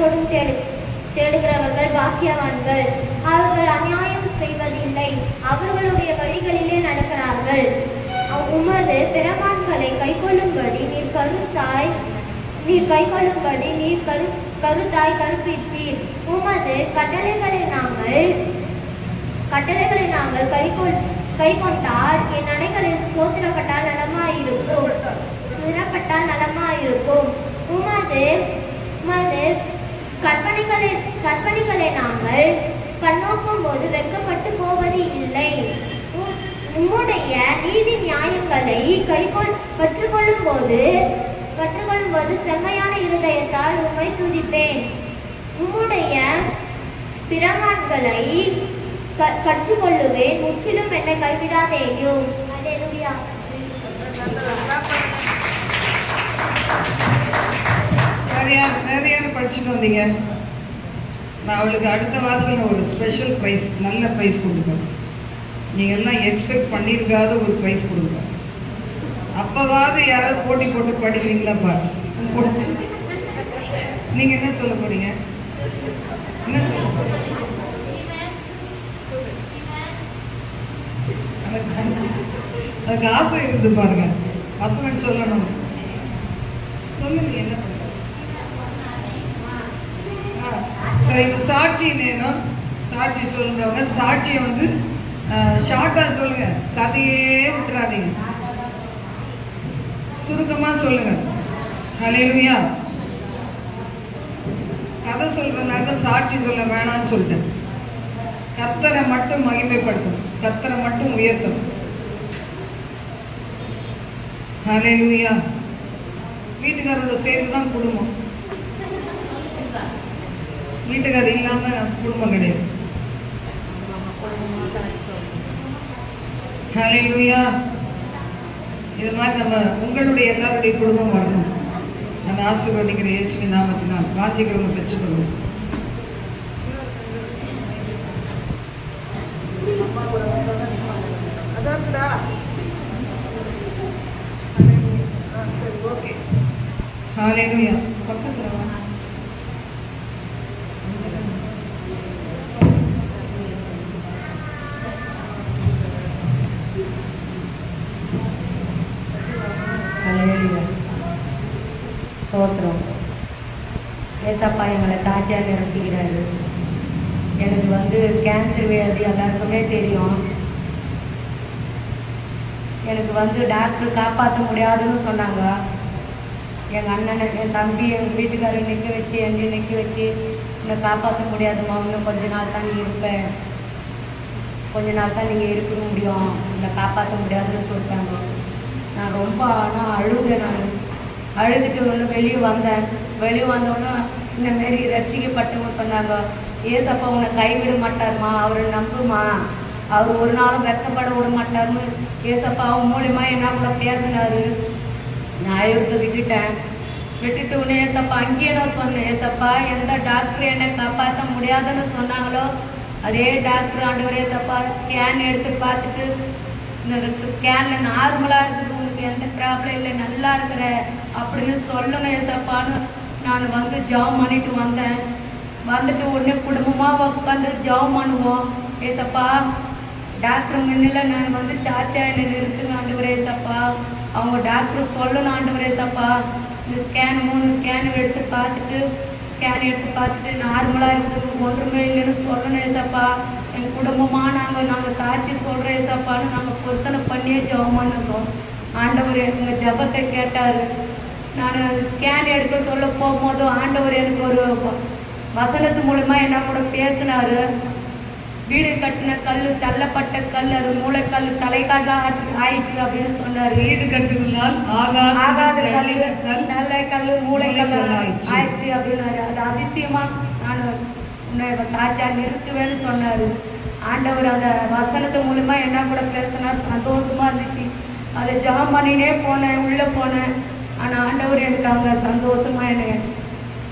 இதயத்தோடும் தேடுகிறவர்கள் பாக்கியவான்கள். அவர்கள் அநியாயம் செய்வதில்லை, அவர்களுடைய வழிகளிலே நடக்கிறார்கள். உமது பிரமாண்களை கைக்கொள்ளும்படி நீர் கருத்தாய் கற்பித்தீர். உமது கட்டளைகளை நாங்கள் கை கொண்டால் என் அணைகளில் ஸ்தோத்திரப்பட்டால் நலமாயிருக்கும். உமது கற்பனைகளை நாங்கள் கண்ணோக்கும் போது வெட்கப்பட்டு போவது இல்லை. உம்முடைய நீதி நியாயங்களை கற்றுக்கொள்ளும் போது செம்மையான இருதயத்தால் உம்மை துதிப்பேன். உம்முடைய பிரமாண்களை கற்றுக்கொள்ளுவேன், முற்றிலும் என்னை கைவிடாதேயும். அல்லேலூயா. நிறைய படிச்சுட்டு வந்தீங்க. நான் அவளுக்கு அடுத்த வாரத்தில் ஒரு ஸ்பெஷல் ப்ரைஸ், நல்ல ப்ரைஸ் கொடுப்பேன். நீங்கள் எல்லாம் எக்ஸ்பெக்ட் பண்ணியிருக்காத ஒரு ப்ரைஸ் கொடுப்பேன். அப்போவாவது யாராவது போட்டி போட்டு படிக்கிறீங்களா பாரு. நீங்கள் என்ன சொல்ல போறீங்க? என்ன சொல்ல போறீங்க? அதுக்கு ஆசை இருந்து பாருங்க. வசனம் சொல்லணும். சொல்லுங்க என்ன பண்ணுங்க. சரி, சாட்சி நேரம். சாட்சி சொல்றவங்க சாட்சியை வந்து ஷார்ட்டா சொல்லுங்க, கதையே விட்டுறாதீங்க, சுருக்கமா சொல்லுங்க. ஹல்லேலூயா. கதை சொல்றதுனால சாட்சி சொல்ல வேணாம்னு சொல்லிட்டேன். கர்த்தரை மட்டும் மகிமைப்படுத்தும், கர்த்தரை மட்டும் உயர்த்தும். ஹல்லேலூயா. வீட்டுக்காரோட சேர்ந்து தான் குடும்பம். வீட்டுக்காரர் இல்லாம குடும்பம் கிடையாது. ஹல்லேலூயா. இது மாதிரி நம்ம உங்களுடைய எல்லாருடைய குடும்பம் வரணும். நான் ஆசீர்வதிக்கிற இயேசுவின் நாமத்தினால் வாஞ்சிக்கிறவங்க பெற்றுக்கொள்ளும். ஹல்லேலூயா. பக்கத்துல வா. சோத்திரம். ஏசப்பா எங்களை சாட்சியாக நிறுத்திக்கிறாரு. எனக்கு வந்து கேன்சர் வியாதி எல்லாருக்குமே தெரியும். எனக்கு வந்து டாக்டர் காப்பாற்ற முடியாதுன்னு சொன்னாங்க. எங்கள் அண்ணனை, என் தம்பி, எங்கள் வீட்டுக்காரர் நிற்க வச்சு, என்னையும் நிற்க வச்சு, என்னை காப்பாற்ற முடியாதுமா, இன்னும் கொஞ்ச நாள் தான் நீ இருப்பேன், கொஞ்ச நாள் தான் நீங்கள் இருக்க முடியும், என்னை காப்பாற்ற முடியாதுன்னு சொல்லிட்டாங்க. நான் ரொம்ப ஆனால் அழுதேன். நான் அழுதுட்டு ஒன்று வெளியே வந்தேன். வெளியே வந்தோன்னே இந்தமாரி ரட்சிக்கப்பட்டவங்க சொன்னாங்க, ஏசப்பா உன்னை கைவிட மாட்டாருமா, அவரை நம்புமா, அவர் ஒரு நாளும் வெட்கப்பட விட மாட்டாருன்னு ஏசப்பா அவன் மூலியமா என்ன கூட பேசினாரு. நான் அழுது விட்டுட்டு உடனே ஏசப்பா அங்கேயே நான் சொன்னேன், ஏசப்பா எந்த டாக்டர் என்னை காப்பாற்ற முடியாதுன்னு சொன்னாங்களோ அதே டாக்டர் ஆண்டவர் ஏசப்பா ஸ்கேன் எடுத்து பார்த்துட்டு இந்த ஸ்கேனில் நார்மலாக இருக்குது, உனக்கு எந்த ப்ராப்ளம் இல்லை, நல்லா இருக்கிற அப்படின்னு சொல்லணும் ஏசப்பான்னு நான் வந்து ஜாப் பண்ணிட்டு வந்தேன். வந்துட்டு உடனே குடும்பமாக உட்காந்து ஜாப் பண்ணுவோம். ஏசப்பா டாக்டர் முன்னில் நான் வந்து சாச்சா என்னை நிறுத்துங்க ஆண்டவரே ஏசப்பா, அவங்க டாக்டர் சொல்லணும் ஆண்டவரே ஏசப்பா, இந்த ஸ்கேன் 3 ஸ்கேன் எடுத்து பார்த்துட்டு நார்மலாக இருக்குது, ஒன்றுமே இல்லைன்னு சொல்லணும் ஏசப்பா. எங்கள் குடும்பமாக நாங்கள் சாட்சி சொல்கிறோம் ஏசப்பான்னு நாங்கள் பொருத்தனை பண்ணியே ஜெபம் பண்ணுறோம். ஆண்டவர் எங்கள் ஜெபத்தை கேட்டார். நான் ஸ்கேன் எடுக்க சொல்ல போகும்போது ஆண்டவர் எனக்கு ஒரு வசனத்து மூலமா என்ன கூட பேசினார். வீடு கட்டின கல், தள்ளப்பட்ட கல், அது மூளைக்கல் தலைக்காக ஆயிடுச்சு அப்படின்னு சொன்னார். வீடு கட்டுனால் ஆகாத கல், நல்ல கல், மூளைக்கல் ஆயிடுச்சு அப்படின்னாரு. அது அதிசயமா நான் உன்னை சாட்சியா நிறுத்துவேன்னு சொன்னாரு. ஆண்டவர் அந்த வசனத்து மூலமா என்ன கூட பேசினார். சந்தோஷமா இருந்துச்சு. அதை ஜாம் பண்ணினே போனேன், உள்ள போனேன். ஆனால் ஆண்டவர் எனக்கு அங்கே சந்தோஷமா என்னை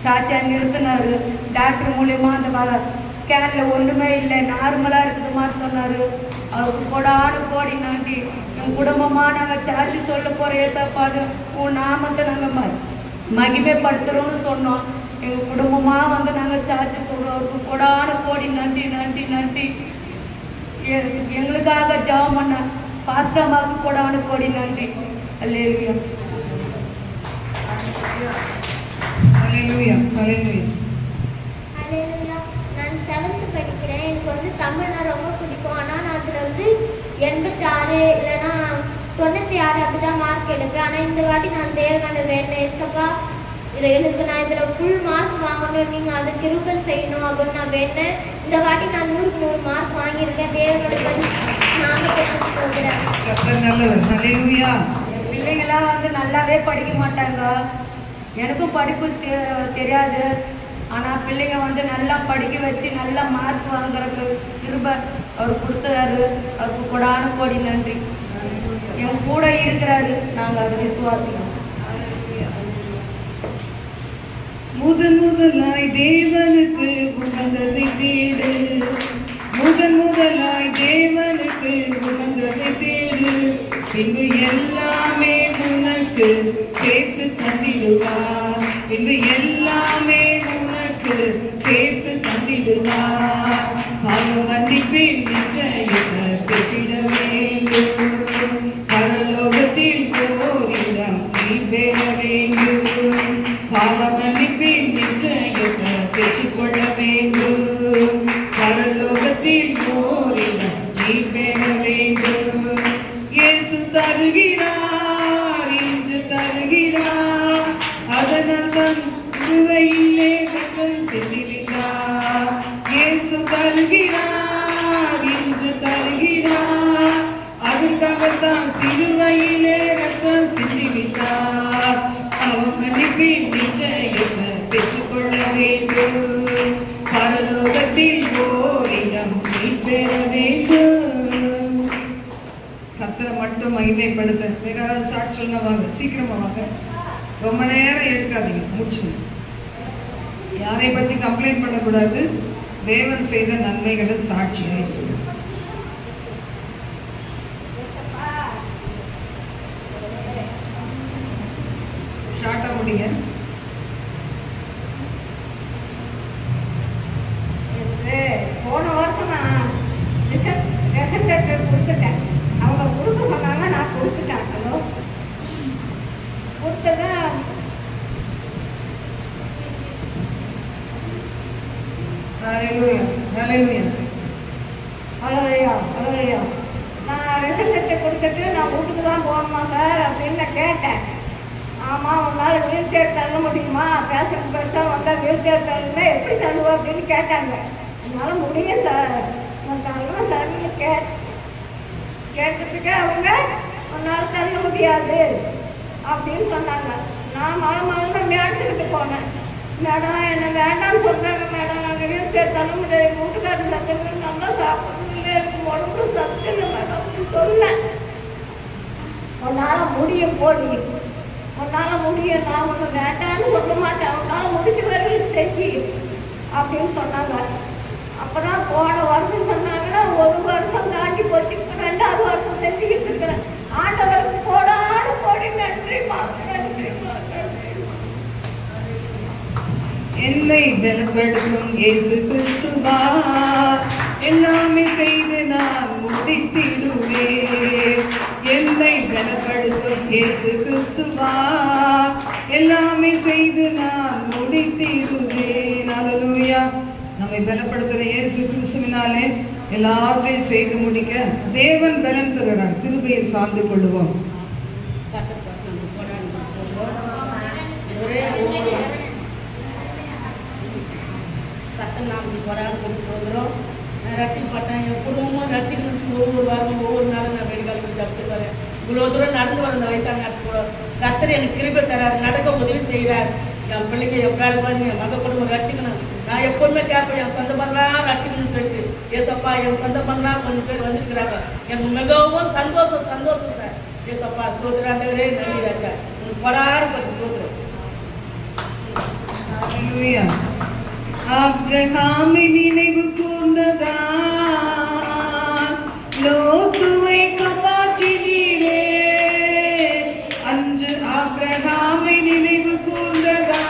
சாட்சியா நிறுத்தினாரு. டாக்டர் மூலியமா அந்த ஸ்கேனில் ஒன்றுமே இல்லை, நார்மலாக இருக்குதுமான்னு சொன்னார். அவருக்கு கோடி நன்றி. என் குடும்பமாக நாங்கள் சாட்சி சொல்ல போகிற ஏசப்பாடு உன் நாமத்தை நாங்கள் மகிமைப்படுத்துகிறோன்னு சொன்னோம். எங்கள் குடும்பமாக வந்து நாங்கள் சார்ஜ் சொல்கிறோம். அவருக்கு கொடான கோடி நன்றி நன்றி நன்றி. எங்களுக்காக ஜெபம் பண்ண பாஸ்டர்மாவுக்கு கொடான கோடி நன்றி. அல்லேலூயா. ஹல்லேலூயா ஹல்லேலூயா. ஹல்லேலூயா. நான் 7th படிக்கிறேன். எனக்கு வந்து தமிழ்னா ரொம்ப பிடிக்கும். ஆனால் நான் அதில் வந்து 86 இல்லைன்னா 96 அப்படிதான் மார்க் எடுப்பேன். ஆனால் இந்த வாட்டி நான் தேவகாண்ட வேண்டேன். ஏசப்பா எனக்கு நான் இதில் ஃபுல் மார்க் வாங்கணும், நீங்கள் அதை கிருபை செய்யணும் அப்படின்னு நான் வேண்டேன். இந்த வாட்டி நான் 100க்கு 100 மார்க் வாங்கியிருக்கேன். தேவனோட நாங்கள் கேட்டு போகிறேன். பிள்ளைங்களாம் வந்து நல்லாவே படிக்க மாட்டாங்க. எனக்கும் படிப்பு தெரியாது. ஆனால் பிள்ளைங்க வந்து நல்லா படிக்க வச்சு நல்லா மார்க் வாங்குறதுக்கு கிருபை அவர் கொடுத்தாரு. அவருக்கு கொடான கோடி நன்றி. என் கூட இருக்கிறாரு. நாங்கள் அதை விசுவாசிக்கிறோம். முதலாய் தேவனுக்கு உகந்ததை தேடு. முதலாய் தேவனுக்கு உகந்ததை தேடு. பின்பு எல்லாமே உனக்கு சேர்த்து தந்திடுவார். பின்பு எல்லாமே உனக்கு சேர்த்து தந்திடுவார். பாவம் மன்னிப்பின் நிச்சயத்தை பெற்றிட வேண்டும். பரலோகத்தில் ஓரிடம் நீ பெற வேண்டும். பாவ மன்னிப்பின் நிச்சயத்தை பெற்றுக்கொள்ள வேண்டும். பரலோகத்தில் ஓரிடம் நீ பெற வேண்டும். இயேசு தருகிறார், இன்று தருகிறார். அதனால் தன் சிலுவையிலே ரத்தம் சிந்திவிட்டார். இயேசு தருகிறார், இன்று தருகிறார். அதுக்காகத்தான் சிலுவையிலே ரத்தம் சிந்திவிட்டார். அவன் மன்னிப்பின் நிச்சயத்தை பெற்றுக்கொள்ள வேண்டும். பரலோகத்தில் ஓரிடம் நீ பெற வேண்டும். கர்த்தரை மட்டும் மகிமைப்படுத்த. வேற யாராவது சாட்சி சொல்ல வாங்க, சீக்கிரமா வாங்க. ரொம்ப நேரம் எடுக்காதீங்க, முடிச்சுங்க. யாரை பத்தி கம்ப்ளைண்ட் பண்ணக்கூடாது. தேவன் செய்த நன்மைகளை சாட்சியாய் சொல்லு. ஷார்ட்டா முடிங்க. போன வருஷம் நான் ரேஷன் கார்டு கொடுத்துட்டேன். அவங்க கொடுக்க சொன்னாங்க, நான் கொடுத்துட்டேன். ஹலோ கொடுத்ததான் ஹல்லேலூயா ஹல்லேலூயா ஹல்லேலூயா ஹல்லேலூயா. நான் ரேஷன் கார்டு கொடுத்துட்டு நான் வீட்டுக்கு தான் போகணுமா சார் அப்படின்னு நான் கேட்டேன். ஆமாம், உன்னால் வீல் சேர் தள்ள முடியுமா? பேஷண்ட் பெருசாக வந்தால் வீல் சேர் தள்ளுனா எப்படி தள்ளுவோம் அப்படின்னு கேட்டாங்க. என்னால் முடியும் சார், நான் தள்ளுவேன் சார்னு கேட்டதுக்கு அவங்க உன்னால் தள்ள முடியாது அப்படின்னு சொன்னாங்க. நான் மழை மேடத்துக்கிட்டு போனேன். மேடம் என்னை வேண்டாம்னு சொல்கிறாங்க மேடம், நாங்கள் வீல் சேர் தள்ள முடியாது, வீட்டுக்காரர் சத்துக்கு நல்லா சாப்பிட்றதுல இருக்கும், உடம்பு சத்து இல்லை மேடம் அப்படின்னு சொன்னேன். உன்னால் முடியும் போடி, உன்னால் முடியும், நான் ஒன்று வேண்டான்னு சொல்ல மாட்டேன், உன்னால் முடிஞ்ச வரைக்கும் செஞ்சு அப்படின்னு சொன்னாங்க. அப்புறம் போன வருஷம் சொன்னாங்கன்னா 1 வருஷம் தாண்டி போச்சு. 2வது வருஷம் செஞ்சுக்கிட்டு இருக்கிறேன். ஆண்டவருக்கு போடாடு போடி நன்றிமா நன்றிமா. என்னை பலப்படுத்தும் இயேசு கிறிஸ்துவா, எல்லாமே செய்து நான் முடித்திடுவேன். என்னை பலப்படுத்தும் இயேசு கிறிஸ்துவா, எல்லாமே செய்து நான் முடித்திடுவேன். ஹல்லேலூயா. நம்மை பலப்படுத்துகிற இயேசு கிறிஸ்துவினாலே எல்லாத்தையும் செய்து முடிக்க தேவன் பலன் தருகிறார். கிருபையை சார்ந்து கொள்வோம். கத்தநாமத்துக்கு கொடான்னு சொல்கிறோம். நான் ரட்சிக்கப்பட்டேன். என் குடும்பமும் ரட்சிக்கணும்னு ஒவ்வொரு வாரமும் ஒவ்வொரு நாளும் நான் மெடிக்கல் ஜப்து வரேன். இவ்வளோ தூரம் நடந்து வர இந்த வயசான நேரத்துக்கு கூட கத்தர் எனக்கு கிருபை தரார், நடக்க உதவி செய்கிறார். என் பிள்ளைங்க எப்பயாரு பாருங்க, என் மக குடும்பம் ரட்சிக்கணும். நான் எப்போதுமே கேட்பேன், என் சொந்த பண்ணலாம் ரட்சிக்கணும்னு சொல்லிட்டு. ஏசப்பா, என் சொந்த பண்ணலாம் கொஞ்சம் பேர் வந்துருக்கிறாங்க. எனக்கு மிகவும் சந்தோஷம் சந்தோஷம் சார். ஏசப்பா சோதராண்டவரே நன்றி ராஜா, உங்களுக்கு கொடாரு பற்றி சோதரம். ஆபிரகாமை நினைவு கூர்ந்ததா, லோத்துவை காப்பாற்றினீரே. அன்று ஆபிரகாமை நினைவு கூர்ந்ததா,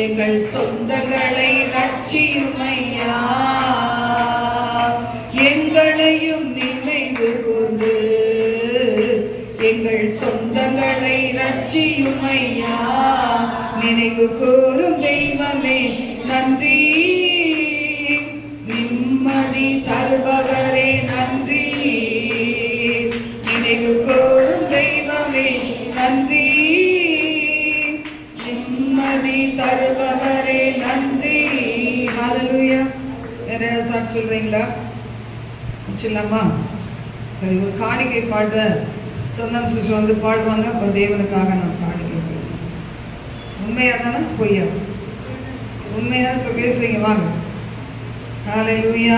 எங்கள் சொந்தங்களை ரட்சியுமையா, எங்களையும் நினைவு கூர்ந்து எங்கள் சொந்தங்களை ரட்சியுமையா. நினைவு கூறும் தெய்வமே நன்றி, நிம்மதி தருபவரே நன்றி. நினைவு கூறும் தெய்வமே நன்றி, நிம்மதி தருபவரே நன்றி. ஹல்லேலூயா. வேற சாட்சி சொல்றீங்களா? சொல்லலாமா? சரி, ஒரு காணிக்கை பாட்ட சொந்தம் சிஸ்டர் வந்து பாடுவாங்க. அப்போ தேவனுக்காக நான் காணிக்கை சொல்லுவேன். உண்மையா தானே பொய்யா? உண்மையா இப்போ பேசுறீங்க, வாங்க. ஹல்லேலூயா.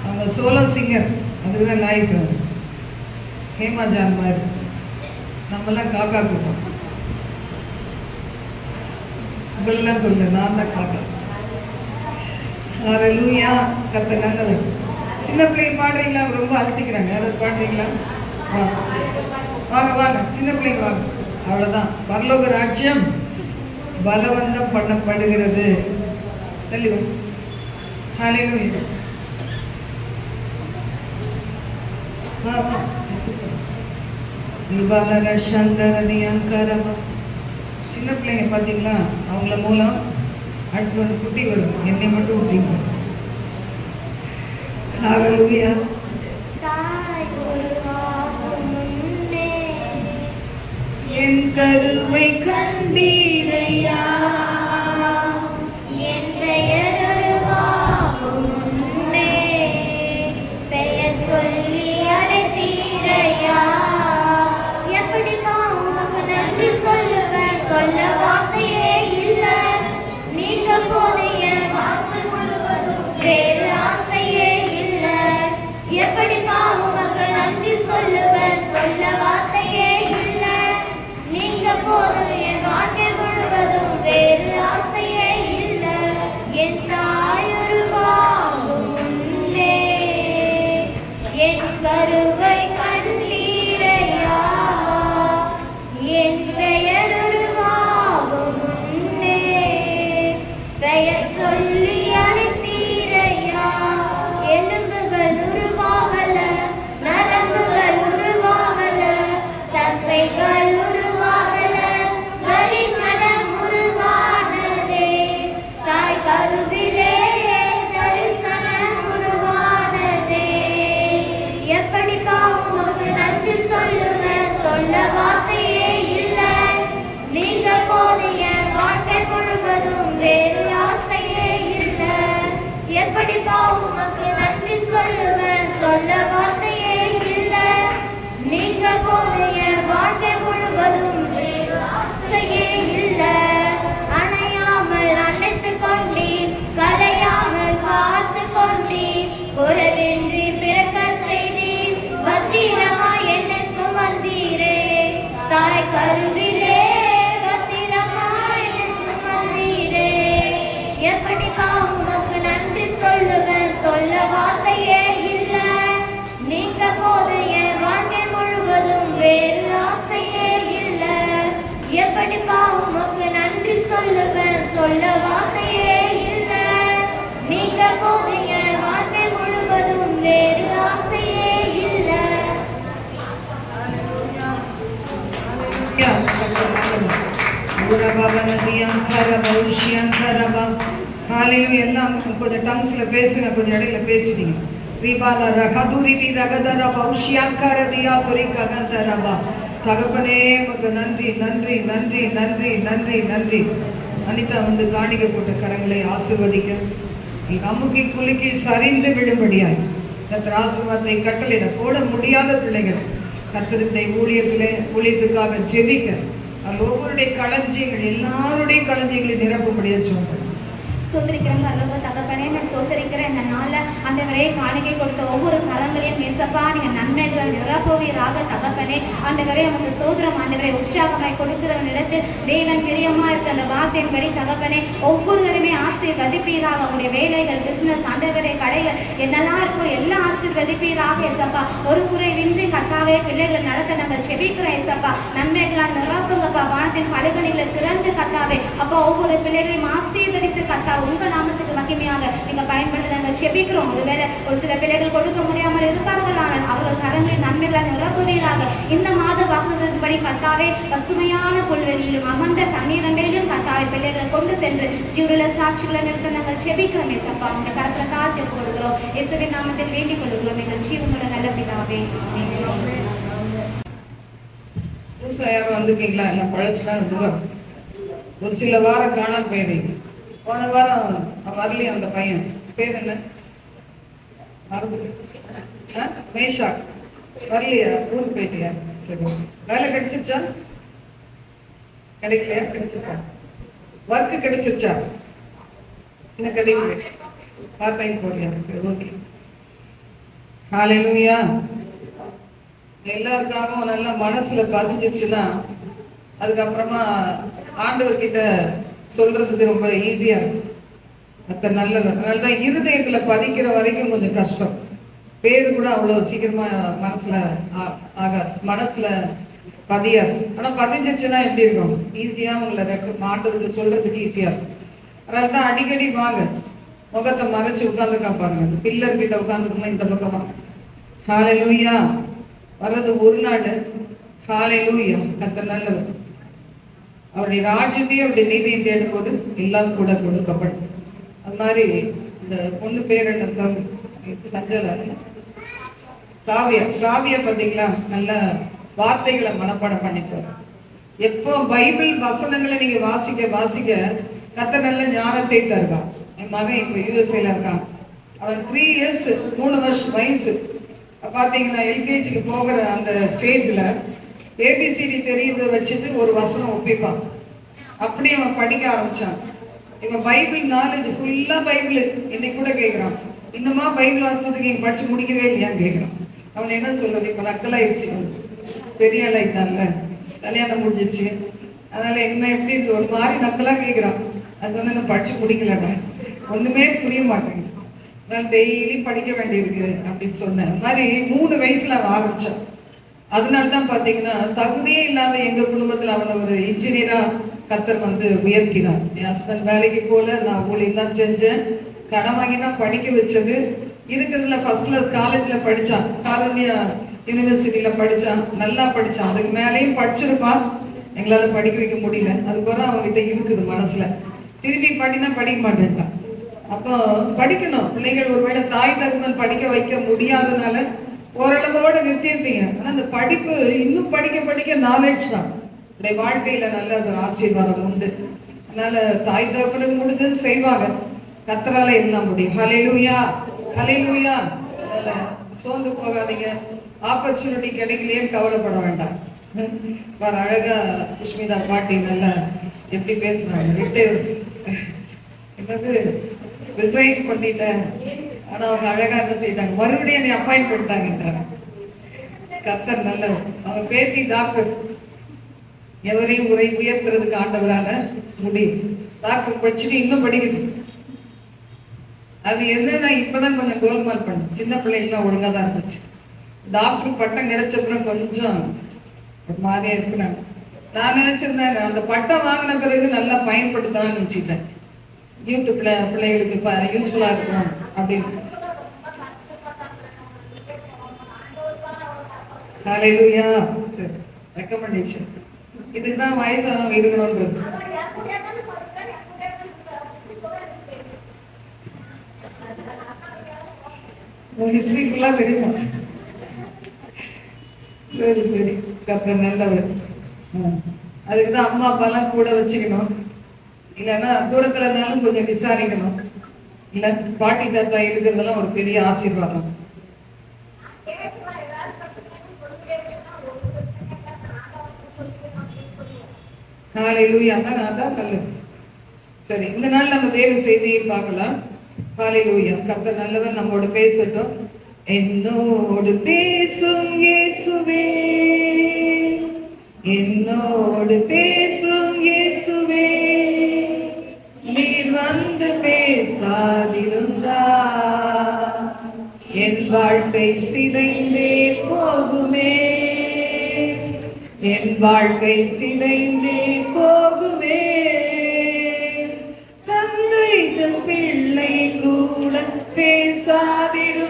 அவங்க சோலோ சிங்கர், அதுக்கு தான் லாய்க்கு. ஹேமா ஜான் மாதிரி நம்மெல்லாம் காக்கா கூட்டம். இப்படிலாம் சொல்ல, நான் தான் காக்கா. ஹல்லேலூயா. கர்த்தர் நல்லவர். சின்ன பிள்ளைங்க பாடுறீங்களா? ரொம்ப அழுத்திக்கிறாங்க. யாராவது பாடுறீங்களா? வாங்க வாங்க, சின்ன பிள்ளைங்க வாங்க. அவ்வளோதான். பரலோக ராஜ்யம் பலவந்தம் பண்ணப்படுகிறது. தெளிவா? ஹல்லேலூயா. சின்ன பிள்ளைங்க பார்த்தீங்களா? அவங்கள மூலம் அடுத்து வந்து குட்டி வரும். என்னை மட்டும் விட்டீங்க. ஹல்லேலூயா. என் கருவை கண்டீரையா, என் பெயர் உருவாகும் முன்னே பெயர் சொல்லி அழைத்தீரையா. எப்படி உமக்கு நன்றி சொல்லுவேன், சொல்ல வார்த்தையே இல்லை. நீங்க போதைய வாக்கு முழுவதும் வேறு ஆசையே இல்லை. எப்படி உமக்கு நன்றி சொல்லுவேன், சொல்ல வார்த்தையே இல்லை. நீங்க போதும் என் வாழ்க்கை முழுவதும் வேறு ஆசையே இல்லை. என் தாய் உருவாகும் முன்னே என் கருவை கண்டீரையா, என் பெயர் உருவாகும் முன்னே பெயர் சொல்லி அழைத்தீரையா. எலும்புகள் உருவாகல, நரம்புகள் உருவாகல, தசைகள் உருவாகல, தரிசனம் உருவானதே. தாய் கருவிலே தரிசனம் உருவானதே. எப்படி உமக்கு நன்றி சொல்லுவேன், சொல்ல வார்த்தையே இல்லை. நீங்க போதிய வாழ்க்கை முழுவதும் வேறு ஆசையே இல்லை. எப்படி உமக்கு நன்றி சொல்லுவேன், சொல்ல வார்த்தையே இல்லை. நீங்க போதிய வாழ்க்கை முழுவதும் வேறு ஆசையே இல்லை. அணையாமல் அணைத்து கொண்டீர், கலையாமல் காத்து கொண்டீர், குறைவின்றி பிறக்க செய்தீர், பத்திரமாய் என்னை சுமந்தீரே. தாய் கருவிலே பத்திரமாய் என்னை சுமந்தீரே. எப்படி உமக்கு நன்றி சொல்லுவேன், சொல்ல வார்த்தையே இல்லை. நீங்க போது என் வாழ்க்கை முழுவதும் வேறு ஆசையே இல்லை. எப்படி உமக்கு நன்றி சொல்லுவேன், சொல்ல வார்த்தையே இல்லை. நீங்க போது என் வாழ்க்கை முழுவதும் வேறு ஆசையே இல்லை. எல்லாம் கொஞ்சம் டங்ஸ்ல பேசுங்க, கொஞ்சம் இடையில பேசிட்டீங்க. தகப்பனே உமக்கு நன்றி நன்றி நன்றி நன்றி நன்றி நன்றி. அனிதா வந்து காணிக்கை போட்ட கரங்களை ஆசீர்வதிக்க, அமுக்கி குலுக்கி சரிந்து விடும்படியாய் கர்த்தர் ஆசீர்வாதத்தை கட்டளையிட போட முடியாத பிள்ளைகள் கர்த்தருடைய ஊழியத்துக்காக ஜெபிக்க, அது ஒவ்வொருடைய களஞ்சியங்கள் எல்லாருடைய களஞ்சியங்களை நிரப்பும்படியா சொல்றேன். சோதரிக்கிறேன் அல்லவா தகப்பனே, நான் சோதரிக்கிறேன். இந்த நாளில் ஆண்டவரே காணிக்கை கொடுத்த ஒவ்வொரு கரங்களையும் ஏசப்பா நீங்க நன்மைகளை நிரப்புவீராக தகப்பனே. ஆண்டவரே உமக்கு ஸ்தோத்திரம் ஆண்டவரே. உற்சாகமாய் கொடுக்கிறவனிடத்தில் தேவன் பிரியமா இருக்க அந்த வார்த்தையின்படி தகப்பனே ஒவ்வொருவருமே ஆசீர்வதிப்பீராக. உங்களுடைய வேலைகள், பிசினஸ், ஆண்டவரே கடைகள் என்னெல்லாம் இருக்கோ எல்லாம் ஆசீர்வதிப்பீராக ஏசப்பா. ஒரு குறைவின்றி கர்த்தாவே பிள்ளைகளை நடத்த நாங்கள் செபிக்கிறோம் ஏசப்பா. நன்மைகளால் நிரப்புங்கப்பா. வானத்தின் படுகொலைகளை திறந்து கர்த்தாவே அப்பா ஒவ்வொரு பிள்ளைகளையும் ஆசீர்வதித்து கர்த்தா உங்க நாமத்துக்கு மகிமையாக நீங்க பயன்படுத்த நாங்கள் செபிக்கிறோம். ஒருவேளை ஒரு சில பிள்ளைகள் கொடுக்க முடியாமல் இருப்பார்கள், ஆனால் அவர்கள் கரங்களில் நன்மைகளால் நிரப்புவீராக. இந்த மாத வாக்குறுதியின்படி கர்த்தாவே பசுமையான புல்வெளியிலும் அமர்ந்த தண்ணீர் அண்டையிலும் கர்த்தாவே பிள்ளைகளை கொண்டு சென்று ஜீவனுள்ள சாட்சிகளை நிறுத்த நாங்கள் செபிக்கிறோம் ஏசப்பா. உங்க கரத்துல தாழ்த்தி கொடுக்கிறோம். இயேசுவின் நாமத்தில் வேண்டிக் கொள்கிறோம் எங்கள் ஜீவனுள்ள நல்ல பிதாவே. புதுசாக யாரும் வந்திருக்கீங்களா? எல்லாம் பழசுலாம் இருக்குங்க. ஒரு சில வாரம் காணாம போயிருங்க. போன வாரம் வரலையா அந்த பையன்? பேர் என்ன? மேஷா வரலையா? ஊருக்கு போயிட்டியா? சரி, வேலை கிடைச்சிருச்சா? கிடைக்கலையா? கிடைச்சிருக்கா? ஒர்க்கு கிடைச்சிருச்சா? இன்னும் கிடைக்கல. பார்ட் டைம் போறியா? சரி, ஓகே. ஹல்லேலூயா. எல்லாருக்காகவும் நல்லா மனசுல பதிஞ்சிச்சுன்னா அதுக்கப்புறமா ஆண்டவர்கிட்ட சொல்றதுக்கு ரொம்ப ஈஸியா இருக்கும். மற்ற நல்லது. அதனால்தான் இருதயத்துல பதிக்கிற வரைக்கும் கொஞ்சம் கஷ்டம். பேரு கூட அவ்வளவு சீக்கிரமா மனசுல பதியாது. ஆனா பதிஞ்சிச்சுன்னா எப்படி இருக்கும்? ஈஸியா உங்களை ஆண்டவருக்கு சொல்றதுக்கு ஈஸியா இருக்கும். அதனால்தான் அடிக்கடி வாங்க, முகத்தை மறைச்சு உட்கார்ந்துக்கா பாருங்க. பில்லர் கிட்ட உட்கார்ந்துக்கணும் இந்த பக்கமா. ஹல்லேலூயா. வர்றது ஒரு நாள். ஹல்லேலூயா. கர்த்தர் நல்லவர். அவருடைய ராஜ்யத்தையும் அவருடைய நீதியை தேடும் போது எல்லாம் கூட கொடுக்கப்படும். அது மாதிரி இந்த பொண்ணு பேர் என்ன? சஞ்சலா, காவியா. காவியா பார்த்தீங்களா? நல்ல வார்த்தைகளை மனப்பாடம் பண்ணிப்பாரு. எப்போ பைபிள் வசனங்களை நீங்க வாசிக்க கர்த்தர் நல்ல ஞானத்தை தருவார். என் மகன் இப்போ யூஎஸ்ஏல இருக்கான். அவன் 3 years 3 வருஷம் வயசு. பார்த்தீங்கன்னா எல்கேஜிக்கு போகிற அந்த ஸ்டேஜில் ஏபிசிடி தெரியுதை வச்சுட்டு ஒரு வசனம் ஒப்பிப்பான். அப்படி அவன் படிக்க ஆரம்பிச்சான். இவன் பைபிள் நாலேஜ் ஃபுல்லாக பைபிள் இன்னைக்கு கூட கேட்குறான். இன்னுமா பைபிள் வாசிச்சதுக்கு இங்கே படிச்சு முடிக்கவே இல்லையான்னு கேட்குறான். அவன் என்ன சொல்றது? இப்போ நக்கலாயிடுச்சு, பெரிய ஆளாயிட்டான்ல, கல்யாணம் முடிஞ்சிச்சு, அதனால என்ன எப்படி இருக்கு ஒரு மாதிரி நக்கலாக கேட்குறான். அது வந்து நான் படிச்சு முடிக்கலடா, ஒன்றுமே புரிய மாட்டேங்குது, நான் டெய்லி படிக்க வேண்டியிருக்கு அப்படின்னு சொன்னேன். அது மாதிரி 3 வயசுல அவன் ஆரம்பிச்சான். அதனால்தான் பார்த்தீங்கன்னா தகுதியே இல்லாத எங்க குடும்பத்தில் அவனை ஒரு இன்ஜினியரா கர்த்தர் வந்து உயர்த்தினார். என் ஹஸ்பண்ட் வேலைக்கு போல, நான் ஊழியம் தான் செஞ்சேன், கடன் வாங்கி தான் படிக்க வச்சது. இருக்கிறதுல ஃபர்ஸ்ட் கிளாஸ் காலேஜில் படித்தான், காலனியா யூனிவர்சிட்டியில படித்தான், நல்லா படித்தான். அதுக்கு மேலேயும் படிச்சிருப்பான், எங்களால் படிக்க வைக்க முடியல. அதுக்கப்புறம் அவங்ககிட்ட இருக்குது மனசுல, திருப்பி படினா படிக்க மாட்டேன்ட்டான். அப்போ படிக்கணும். பிள்ளைகள் ஒருவேளை தாய் தகவல் படிக்க வைக்க முடியாதனால ஓரளவோட நிறுத்தியிருப்பீங்க. ஆனால் அந்த படிப்பு இன்னும் படிக்க நாலேஜ் தான் உடைய வாழ்க்கையில நல்ல ஒரு ஆசீர்வாதம் உண்டு. அதனால தாய் தகவலுக்கு முடிஞ்சது செய்வாங்க, கர்த்தரால எல்லாம் முடியும். ஹல்லேலூயா, ஹல்லேலூயா. அதனால சோர்ந்து போகாதீங்க. ஆப்பர்ச்சுனிட்டி கிடைக்கலையேன்னு கவலைப்பட வேண்டாம். வேற அழகா சுஷ்மிதா பாட்டி நல்லா எப்படி பேசுறாங்க. என்னது ரிசைன் பண்ணிட்டேன், ஆனா அவங்க அழகா என்ன செய்தாங்க, மறுபடியும் என்னை அப்பாயிண்ட் பண்ணிட்டாங்க. கர்த்தர் நல்லவர். அவங்க பேத்தி டாக்டர், எவரையும் உயர்த்துறதுக்கு ஆண்டவரால முடியும். டாக்டர் படிச்சுட்டு இன்னும் படிக்குது. அது என்னன்னா இப்பதான் கொஞ்சம் கோல்மால் பண்ணு, சின்ன பிள்ளைங்களாம் ஒழுங்கா தான் இருந்துச்சு. டாக்டர் பட்டம் கிடைச்சப்பறம் கொஞ்சம் ஒரு மாதிரியா இருக்கிறாங்க. நான் நினைச்சிருந்தேன் அந்த பட்டம் வாங்கின பிறகு நல்லா பயன்படுத்தலாம்னு நினைச்சிட்டேன். யூடியூப்ல பிள்ளைகளுக்கு யூஸ்ஃபுல்லா இருக்கும் அப்படின்னு. ஹல்லேலூயா. சரி, ரெக்கமெண்டேஷன். இதுக்குதான் வயசானவங்க இருக்கணும்ன்றது. ஹிஸ்டரி ஃபுல்லா தெரியுமா? சரி சரி, கர்த்தர் நல்லவர். அதுக்குதான் அம்மா அப்பாலாம் கூட வச்சுக்கணும். இல்லைன்னா தூரத்துல இருந்தாலும் கொஞ்சம் விசாரிக்கணும். இல்ல பாட்டி தாத்தா இருக்கிறதெல்லாம் ஒரு பெரிய ஆசீர்வாதம். ஹல்லேலூயா. அதான் நல்லது. சரி, இந்த நாள் நம்ம தேவ செய்தியை பார்க்கலாம். ஹல்லேலூயா. கர்த்தர் நல்லவர், நம்மோட பேசட்டும். என்னோடு பேசும் இயேசுவே, என்னோடு பேசும் இயேசுவே, நீர் வந்து பேசாதிருந்தா என் வாழ்க்கை சிதைந்தே போகுமே, என் வாழ்க்கை சிதைந்தே போகுமே. தந்தை தன் பிள்ளை கூட பேசாதிருப்பாரோ,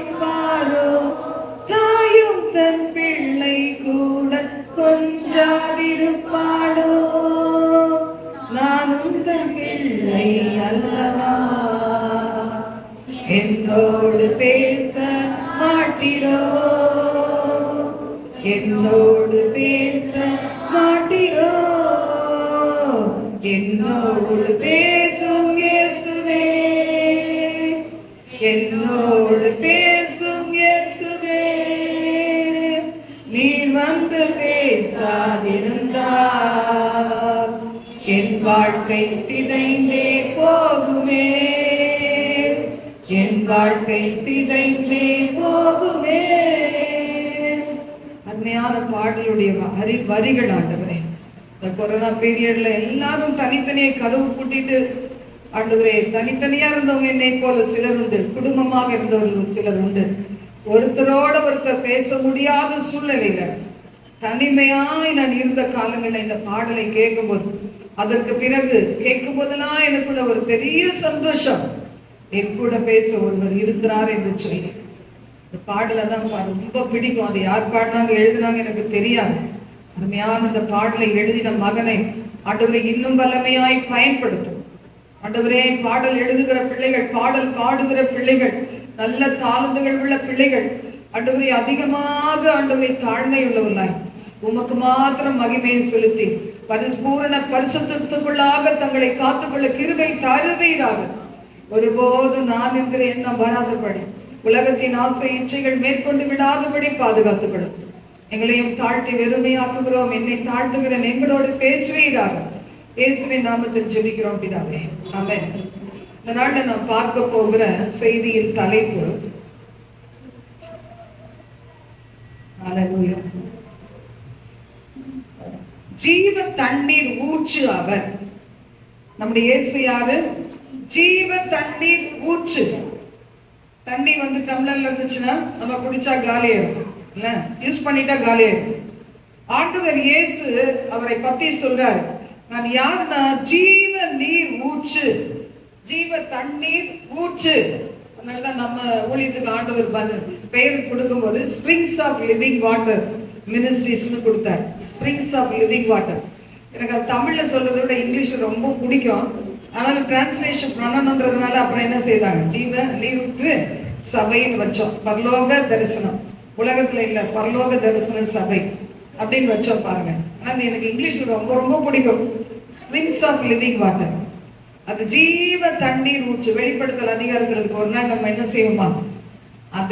தாயும் தன் பிள்ளை கூட கொஞ்சாதிருப்பாளோ, நானும் தன் பிள்ளை அல்லவா, என்னோடு பேச மாட்டீரோ, என்னோடு பேச மாட்டீரோ, என்னோடு பேசும் இயேசுவே, என்னோடு பேசும் இயேசுவே, நீர் வந்து பேசாதிருந்தார் என் வாழ்க்கை சிதைந்தே போகுமே, என் வாழ்க்கை சிதைந்தே போகுமே. அருமையான பாடலுடைய வரிகள் ஆண்டவரே. இந்த கொரோனா பீரியட்ல எல்லாரும் தனித்தனியே கதவு பூட்டிட்டு ஆண்டவரே, தனித்தனியா இருந்தவங்க என்னை போல சிலர் உண்டு, குடும்பமாக இருந்தவர்கள் சிலர் உண்டு. ஒருத்தரோட ஒருத்தர் பேச முடியாத சூழ்நிலையில தனிமையாய் நான் இருந்த காலங்களில் இந்த பாடலை கேட்கும்போது, அதற்கு பிறகு கேட்கும் போதெல்லாம் எனக்குள்ள ஒரு பெரிய சந்தோஷம், என் கூட பேச ஒருவர் இருக்கிறார் என்று சொல்லி. இந்த பாடலை தான் ரொம்ப பிடிக்கும். அது யார் பாடினாங்க எழுதினாங்க எனக்கு தெரியாது. அருமையான இந்த பாடலை எழுதின மகனை ஆண்டவரை இன்னும் வல்லமையாய் பயன்படுத்தும். ஆண்டவரே, பாடல் எழுதுகிற பிள்ளைகள், பாடல் பாடுகிற பிள்ளைகள், நல்ல தாளந்துகள் உள்ள பிள்ளைகள், ஆண்டவரை அதிகமாக ஆண்டவரை தாழ்மை உள்ளவர்களாய் உமக்கு மாத்திரம் மகிமையை செலுத்தி பரிபூரண பரிசுத்தத்துக்குள்ளாக தங்களை காத்துக்கொள்ள கிருபை தருவீராக. ஒருபோது நான் என்கிற எண்ணம் வராதபடி, உலகத்தின் ஆசை இச்சைகள் மேற்கொண்டு விடாதபடி பாதுகாத்துக்கொள்ளும். எங்களையும் தாழ்த்தி வெறுமையாக்குகிறோம். என்னை தாழ்த்துகிறேன், எங்களோடு பேசுவீராக. இயேசுவின் நாமத்தில் ஜெபிக்கிறோம் பிதாவே, ஆமென். இந்த நாள்ல நாம் பார்க்க போகிற செய்தியின் தலைப்பு ஹல்லேலூயா, ஜீவ தண்ணீர் ஊற்று அவர். நம்முடைய இயேசு யாரு? ஜீவ தண்ணீர் ஊற்று. தண்ணி வந்து டம்ளர்ல இருந்துச்சுன்னா நம்ம குடிச்சா காலியாயிருக்கும் இல்ல, யூஸ் பண்ணிட்டா காலியாயிருக்கும். ஆண்டவர் இயேசு அவரை பத்தி சொல்றாரு, நான் யாருன்னா ஜீவ நீர் ஊற்று, ஜீவ தண்ணீர் ஊற்று. அதனால நம்ம ஊழியத்துக்கு ஆண்டவர் பெயர் கொடுக்கும் போது ஸ்பிரிங்ஸ் ஆஃப் லிவிங் வாட்டர் மினிஸ்ட்ரிஸ்னு கொடுத்தார். Springs of living water. எனக்கு அது தமிழ்ல சொல்றதை விட இங்கிலீஷ்ல ரொம்ப பிடிக்கும். அதனால டிரான்ஸ்லேஷன் பண்ணணுன்றதுனால அப்புறம் என்ன செய்தாங்க, ஜீவ நீரூற்று சபைன்னு வச்சோம். பரலோக தரிசனம், உலகத்துல இல்ல, பரலோக தரிசன சபை அப்படின்னு வச்சோம் பாருங்க. ஆனா எனக்கு இங்கிலீஷ்ல ரொம்ப ரொம்ப பிடிக்கும், ஸ்பிரிங்ஸ் ஆஃப் லிவிங் வாட்டர். அது ஜீவ தண்ணீர் ஊற்று. வெளிப்படுத்தல் அதிகாரத்துல இருக்கு. ஒரு நாள் நம்ம என்ன செய்வோமா,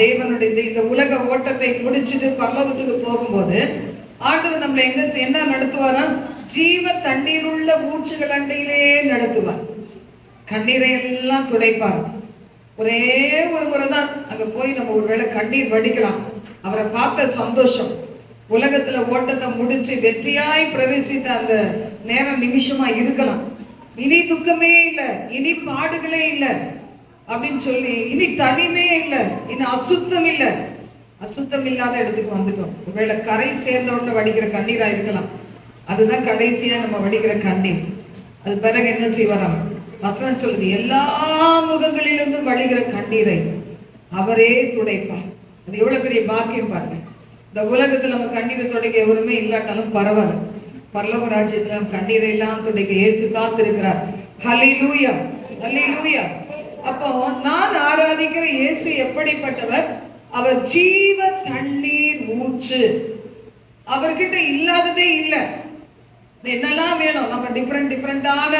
தேவனுடைய இந்த உலக ஓட்டத்தை முடிச்சுட்டு பரலோகத்துக்கு போகும்போது ஆண்டவர் நம்மளை என்ன நடத்துவாரா, ஜீவ தண்ணீர் உள்ள ஊற்றுகள் அண்டையிலே நடத்துவார். கண்ணீரை எல்லாம் துடைப்பார். ஒரே ஒரு முறை தான் அங்க போய் நம்ம ஒருவேளை கண்ணீர் வடிக்கலாம். அவரை பார்த்த சந்தோஷம், உலகத்துல ஓட்டத்தை முடிச்சு வெற்றியாய் பிரவேசித்த அந்த நேரம் நிமிஷமா இருக்கலாம். இனி துக்கமே இல்லை, இனி பாடுகளே இல்லை அப்படின்னு சொல்லி, இனி தனிமையே இல்லை, இனி அசுத்தம் இல்லை. அசுத்தம் இல்லாத இடத்துக்கு வந்துட்டோம். ஒருவேளை கரை சேர்ந்தவங்க வடிக்கிற கண்ணீரா இருக்கலாம். அதுதான் கடைசியா நம்ம வடிக்கிற கண்ணீர். அது பிறகு என்ன செய்வாராம், வசனம் சொல்லுது, எல்லா முகங்களிலிருந்து வழிகிற கண்ணீரை அவரே துடைப்பார். அது எவ்வளவு பெரிய பாக்கியம் பாருங்க. இந்த உலகத்துல நம்ம கண்ணீரை துடைக்க எவருமே இல்லாட்டாலும் பரவாயில்ல, பரலோக ராஜ்யத்துல கண்ணீரை எல்லாம் துடைக்க இயேசு காத்திருக்கிறார். ஹல்லேலூயா, ஹல்லேலூயா. அப்போ நான் ஆராதிக்கிற இயேசு எப்படிப்பட்டவர்? அவர் ஜீவ தண்ணீர் ஊற்று. அவர்கிட்ட இல்லாததே இல்லை. என்னெல்லாம் வேணும், நம்ம டிஃப்ரெண்டான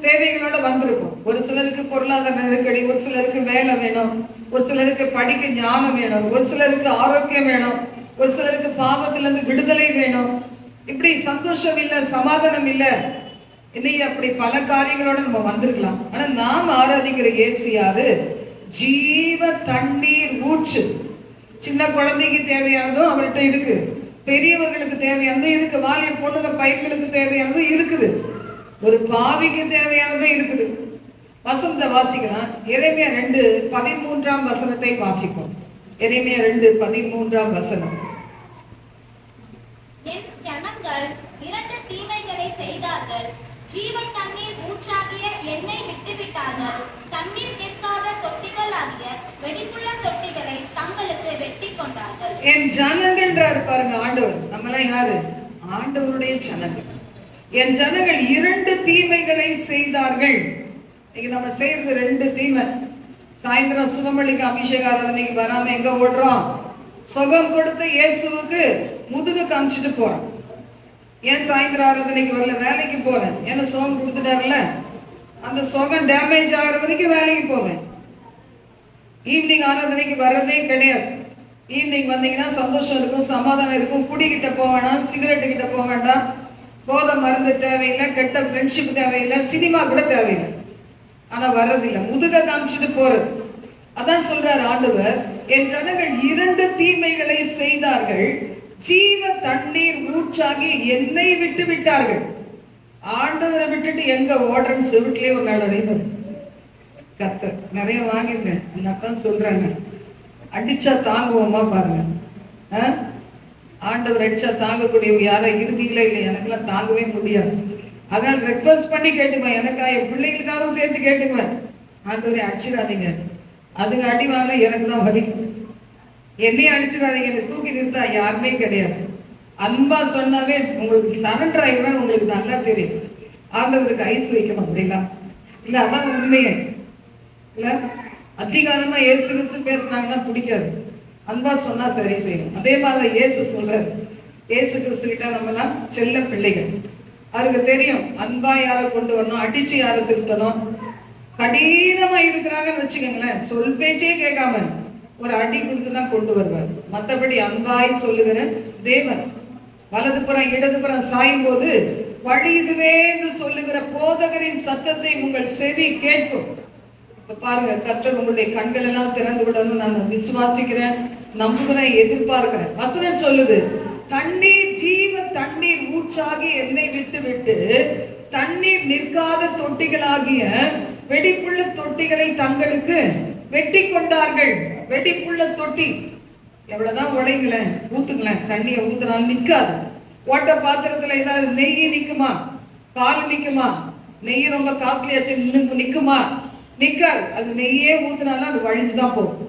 தேவைகளோட வந்திருக்கோம். ஒரு சிலருக்கு பொருளாதார நெருக்கடி, ஒரு சிலருக்கு வேலை வேணும், ஒரு சிலருக்கு படிக்க ஞானம் வேணும், ஒரு சிலருக்கு ஆரோக்கியம் வேணும், ஒரு சிலருக்கு பாவத்திலிருந்து விடுதலை வேணும். இப்படி சந்தோஷம் இல்லை, சமாதானம் இல்லை, இன்னைக்கு அப்படி பல காரியங்களோட நம்ம வந்திருக்கலாம். ஆனா நாம் ஆராதிக்கிற இயேசு யாரு? ஜீவ தண்ணீர் ஊற்று. சின்ன குழந்தைக்கு தேவையானதும் அவர்கிட்ட இருக்கு, பெரியவர்களுக்கு தேவையானதும் இருக்கு, வாலிய பொண்ணுங்க பையன்களுக்கு தேவையானதும் இருக்குது, ஒரு பாவிக்கு தேவையானதும் இருக்குது. வசனத்தை வாசிக்கலாம். எரேமியா 2:13 வசனத்தை வாசிப்போம். எரேமியா 2:13 என் ஜனங்கள் 2 தீமைகளை செய்தார்கள். ஜீவ தண்ணீர் ஊற்றாகிய எண்ணெய் விட்டுவிட்டார்கள். தண்ணீர் நிற்காத தொட்டிகளாகிய வெடிப்புள்ள தொட்டிகளை தங்களுக்கு வெட்டி கொண்டார்கள். என் ஜனங்கள்ன்றாரு பாருங்க ஆண்டவர். நம்மளாம் யாரு? ஆண்டவருடைய ஜனங்கள். என் ஜனங்கள் 2 தீமைகளை செய்தார்கள். இன்னைக்கு நம்ம செய்யறது 2 தீமை. சாயந்தரம் சுகமளிக்கு அபிஷேக ஆராதனைக்கு வராம எங்க ஓடுறோம்? சுகம் கொடுத்த இயேசுவுக்கு முதுகு காமிச்சிட்டு போறோம். ஏன் சாயந்தரம் ஆராதனைக்கு வரல? வேலைக்கு போறேன். ஏன்னா சுகம் கொடுத்துட்டாருல, அந்த சுகம் டேமேஜ் ஆகிற வரைக்கும் வேலைக்கு போவேன். ஈவினிங் ஆராதனைக்கு வர்றதே கிடையாது. ஈவினிங் வந்தீங்கன்னா சந்தோஷம் இருக்கும், சமாதானம் இருக்கும். குடிக்கிட்ட போக வேண்டாம், சிகரெட்டு கிட்ட போக வேண்டாம், போதை மருந்து தேவையில்லை, கெட்ட ஃப்ரெண்ட்ஷிப் தேவையில்லை, சினிமா கூட தேவையில்லை. ஆனா வர்றதில்லை, முதுக காமிச்சிட்டு போறது. அதான் சொல்றாரு ஆண்டவர், என் ஜனங்கள் 2 தீமைகளை செய்தார்கள். ஜீவ தண்ணீர் ஊற்றாகி என்னை விட்டு விட்டார்கள். ஆண்டவரை விட்டுட்டு எங்க ஓடுறன்னு செவிட்லயே ஒரு நாள் அடைந்தது. கர்த்தர் நிறைய வாங்கிருக்கேன். எங்க அப்பா சொல்றாங்க, அடிச்சா தாங்குவோமா பாருங்க. ஆண்டவர் அடிச்சா தாங்கக்கூடியவங்க யாரா இருக்கீங்களா? இல்லை, எனக்கெல்லாம் தாங்கவே முடியாது. அதனால ரெக்வஸ்ட் பண்ணி கேட்டுக்குவேன், எனக்கா என் பிள்ளைகளுக்காகவும் சேர்த்து கேட்டுக்குவேன், ஆண்டவரை அடிச்சிடாதீங்க, அதுங்க அடி வாங்க எனக்கு தான் வலிக்கும், என்னையும் அடிச்சிடாதீங்க, என்னை தூக்கி நிறுத்தா யாருமே கிடையாது. அன்பா சொன்னாவே உங்களுக்கு சரண்டர் ஆகிடுவேன். உங்களுக்கு நல்லா தெரியும் ஆண்டவருக்கு ஐஸ் வைக்கணும் அப்படின்னா இல்ல, அதான் உண்மையே இல்ல. அதிகாரமா எடுத்து பேசினாங்கன்னா பிடிக்காது, அன்பா சொன்னா சரி செய்யணும். அதே மாதிரி இயேசு சொல்றாரு, இயேசு கிறிஸ்து கிட்ட நம்ம எல்லாம் செல்ல பிள்ளைகள். அவருக்கு தெரியும் அன்பா யாரை கொண்டு வரணும், அடிச்சு யாரை திருத்தணும். கடினமா இருக்கிறாங்கன்னு வச்சுக்கோங்களேன், சொல் பேச்சே கேட்காம ஒரு அடி கொடுத்து தான் கொண்டு வருவார். மற்றபடி அன்பாய் சொல்லுகிற தேவன். வலதுபுறம் இடதுபுறம் சாயும் போது வழி இதுவே என்று சொல்லுகிற போதகரின் சத்தத்தை உங்கள் செவி கேட்கும். இப்ப பாருங்க, கர்த்தர் உங்களுடைய கண்கள் எல்லாம் திறந்து விடணும் நான் விசுவாசிக்கிறேன், நம்புகிறேன், எதிர்பார்க்கிறேன். வசனம் சொல்லுது, தண்ணீர் ஜீவ தண்ணீர் ஊற்றாகி என்னை விட்டு விட்டு தண்ணீர் நிற்காத தொட்டிகளாகிய வெடிப்புள்ள தொட்டிகளை தங்களுக்கு வெட்டி கொண்டார்கள். வெடிப்புள்ள தொட்டி எவ்வளவுதான் உடைங்களேன், ஊத்துங்களேன், தண்ணியை ஊத்துனாலும் நிக்காது. ஓட்ட பாத்திரத்துல ஏதாவது நெய் நிக்குமா? பால் நிக்குமா? நெய் ரொம்ப காஸ்ட்லியாச்சு நிக்குமா? நிக்காது. அது நெய்யே ஊத்துனாலும் அது வழிஞ்சுதான் போகும்.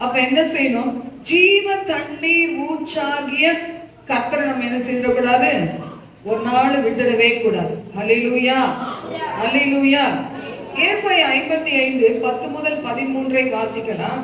அப்ப என்ன செய்யணும்? ஜீவ தண்ணீர் ஊற்றாகிய கர்த்தரை நம்ம என்ன செய்யக்கூடாது? ஒரு நாள் விட்டுடவே கூடாது. ஹல்லேலூயா, ஹல்லேலூயா. ஏசாயா 55:10 முதல் 13 வாசிக்கலாம்.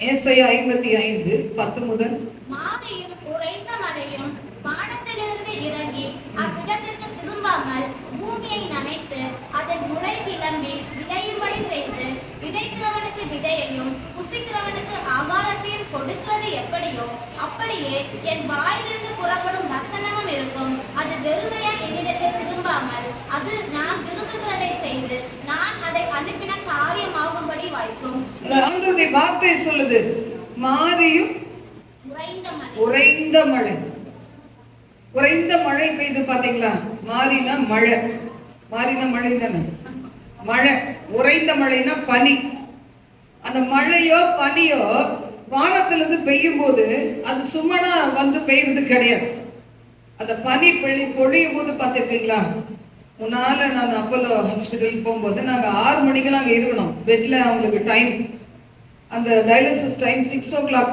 ஏசாயா 55:10 முதல். மாரியும் உறைந்த மழையும் வானத்திலிருந்து இறங்கி அவ்விடத்திற்கு திரும்பாமல் பூமியை நனைத்து அதன் முளை கிளம்பி விளையும்படி செய்து விதைக்கிறவனுக்கு விதையையும் புசிக்கிறவனுக்கு ஆகாரத்தையும் கொடுக்கிறது எப்படியோ அப்படியே என் வாயிலிருந்து புறப்படும் வசனமும் இருக்கும். அது வெறுமையா என்னிடத்தில் திரும்பாமல் அது நான் விரும்புகிறதை செய்து நான் அதை அனுப்பின காரியமாகும்படி வைக்கும். ஆண்டவருடைய வார்த்தை சொல்லுது, மாரியும் உறைந்த மழை. உறைந்த மழை பெய்து பாத்தீங்களா? மாறினா மழை, மாறினா மழை தானே மழை. உறைந்த மழைனா பனி. அந்த மழையோ பனியோ வானத்திலிருந்து பெய்யும் போது அது சும்மானா வந்து பெய்யுறது கிடையாது. அந்த பனி பொழியும் போது பாத்துருக்கீங்களா? முன்னால நான் அப்போலோ ஹாஸ்பிட்டல் போகும்போது நாங்க 6 மணிக்கெல்லாம் அங்க இருக்கணும் பெட்ல. அவங்களுக்கு டைம், அந்த டயாலிசிஸ் டைம் 6 o'clock.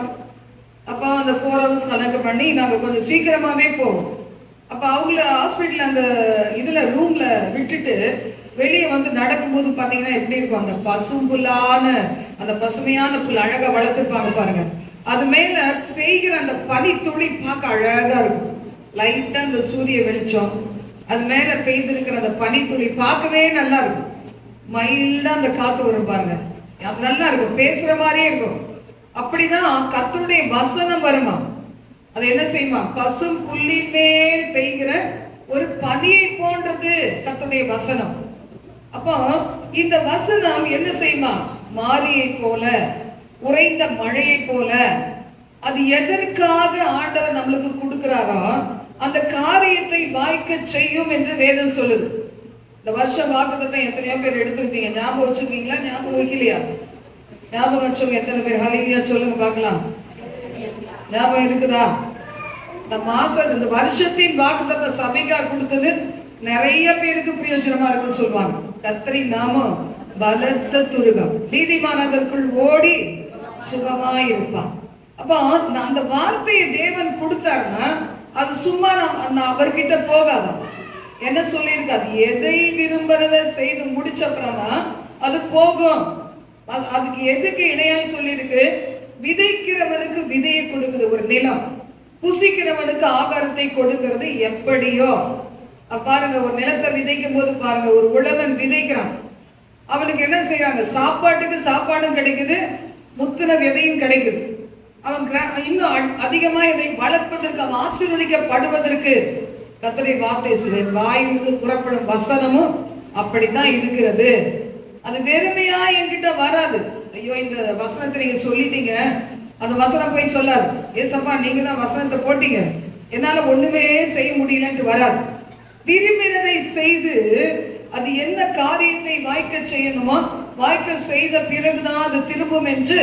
அப்போ அந்த 4 hours கணக்கு பண்ணி நாங்கள் கொஞ்சம் சீக்கிரமாகவே போவோம். அப்போ அவங்கள ஹாஸ்பிட்டலில் அந்த இதில் ரூமில் விட்டுட்டு வெளியே வந்து நடக்கும்போது பார்த்தீங்கன்னா எப்படி இருக்கும்? அந்த பசும்புல்லான அந்த பசுமையான புல் அழகாக வளர்த்துருப்பாங்க பாருங்க. அது மேலே பெய்கிற அந்த பனி துளி பார்க்க அழகாக இருக்கும். லைட்டாக அந்த சூரிய வெளிச்சம், அது மேலே பெய்திருக்கிற அந்த பனி துளி பார்க்கவே நல்லா இருக்கும். மைல்டாக அந்த காற்று வரும் பாருங்க, அது நல்லா இருக்கும், பேசுகிற மாதிரியே இருக்கும். அப்படிதான் கர்த்தருடைய வசனம் வருமா. அது என்ன செய்யுமா? பசும் புல்லின் மேல் பெய்கிற ஒரு பனியை போன்றது கர்த்தருடைய வசனம். அப்போ இந்த வசனம் என்ன செய்யுமா? மாரியை போல உறைந்த மழையை போல. அது எதற்காக ஆண்டவர் நம்மளுக்கு கொடுக்கிறாரோ அந்த காரியத்தை வாய்க்க செய்யும் என்று வேதம் சொல்லுது. இந்த வருஷம் வாக்குத்தத்தம் எத்தனையோ பேர் எடுத்திருக்கீங்க, ஞாபகம் வச்சிருக்கீங்களா? ஞாபகம் வைக்கலையா? ஞாபகம் வச்சவங்க எத்தனை பேர் ஹல்லேலூயா சொல்லுங்க பார்க்கலாம். ஞாபகம் இருக்குதா? இந்த வருஷத்தின் வாக்குத்தத்த சபைக்காக கொடுத்தது நிறைய பேருக்கு பிரயோஜனமா இருக்குன்னு சொல்லுவாங்க. கர்த்தரின் நாமம் பலத்த துருகம், நீதிமான் அதற்குள் ஓடி சுகமாய் இருப்பான். அப்போ அந்த வார்த்தையை தேவன் கொடுத்தாருன்னா அது சும்மா அவர்கிட்ட போகாதான். என்ன சொல்லியிருக்காது? எதை விரும்புறத செய்து முடிச்ச அப்புறம்தான் அது போகும். அதுக்கு எதுக்கு இணையாய் சொல்லியிருக்கு? விதைக்கிறவனுக்கு விதையை கொடுக்குது ஒரு நிலம், புசிக்கிறவனுக்கு ஆகாரத்தை கொடுக்கிறது எப்படியோ. பாருங்க, ஒரு நிலத்தை விதைக்கும் போது பாருங்க, ஒரு உழவன் விதைக்கிறான், அவனுக்கு என்ன செய்யறாங்க? சாப்பாட்டுக்கு சாப்பாடும் கிடைக்குது, முத்தின விதையும் கிடைக்குது. அவன் இன்னும் அதிகமா இதை வளர்ப்பதற்கு, அவன் ஆசீர்வதிக்கப்படுவதற்கு கர்த்தருடைய வார்த்தை சொல்றேன், வாயிலிருந்து புறப்படும் வசனமும் அப்படித்தான் இருக்கிறது. அது வெறுமையா என்கிட்ட வராது. ஐயோ இந்த வசனத்தை நீங்க சொல்லிட்டீங்க, அந்த வசனம் போய் சொல்லாது, ஏசப்பா நீங்க தான் வசனத்தை போட்டீங்க, என்னால ஒண்ணுமே செய்ய முடியலன்ட்டு வராது. விரும்பினதை செய்து அது என்ன காரியத்தை வாய்க்க செய்யணுமோ வாய்க்க செய்த பிறகுதான் அது திரும்பும் என்று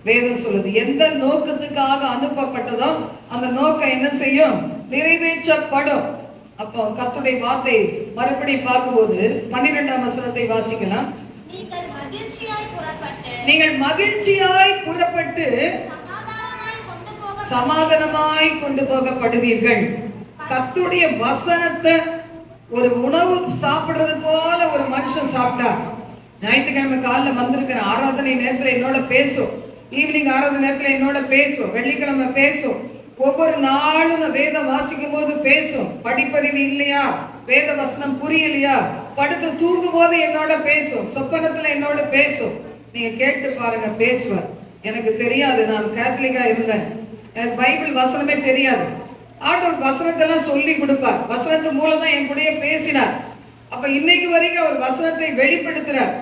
வேதம் சொல்லுது. எந்த நோக்கத்துக்காக அனுப்பப்பட்டதோ அந்த நோக்கம் என்ன செய்யும்? நிறைவேற்றப்படும். அப்போ கர்த்தருடைய வார்த்தை மறுபடியும் பார்க்கும்போது 12ஆம் வசனத்தை வாசிக்கலாம். நீங்கள் மகிழ்ச்சியாய் புறப்பட்டு சமாதானமாய் கொண்டு போகப்படுவீர்கள். கர்த்தருடைய வசனத்தை ஒரு உணவு சாப்பிடுறது போல ஒரு மனுஷன் சாப்பிட்டா, ஞாயிற்றுக்கிழமை காலைல வந்திருக்கிற ஆராதனை நேரத்துல என்னோட பேசும், ஈவினிங் ஆராதனை நேரத்துல என்னோட பேசும், வெள்ளிக்கிழமை பேசும், ஒவ்வொரு நாளும் வேதம் வாசிக்கும் போது பேசும். படிப்பறிவு இல்லையா, வேத வசனம் புரியலையா, படுத்து தூங்கும் போது என்னோட பேசும், சொப்பனத்துல என்னோட பேசும். நீங்க கேட்டு பாருங்க, பேசுவார். எனக்கு தெரியாது, நான் கேத்தலிக்கா இருந்தேன், எனக்கு பைபிள் வசனமே தெரியாது. ஆண்டவர் வசனத்தெல்லாம் சொல்லி கொடுப்பார், வசனத்து மூலம் தான் என் கூடயே பேசினார். அப்ப இன்னைக்கு வரைக்கும் அவர் வசனத்தை வெளிப்படுத்துறார்.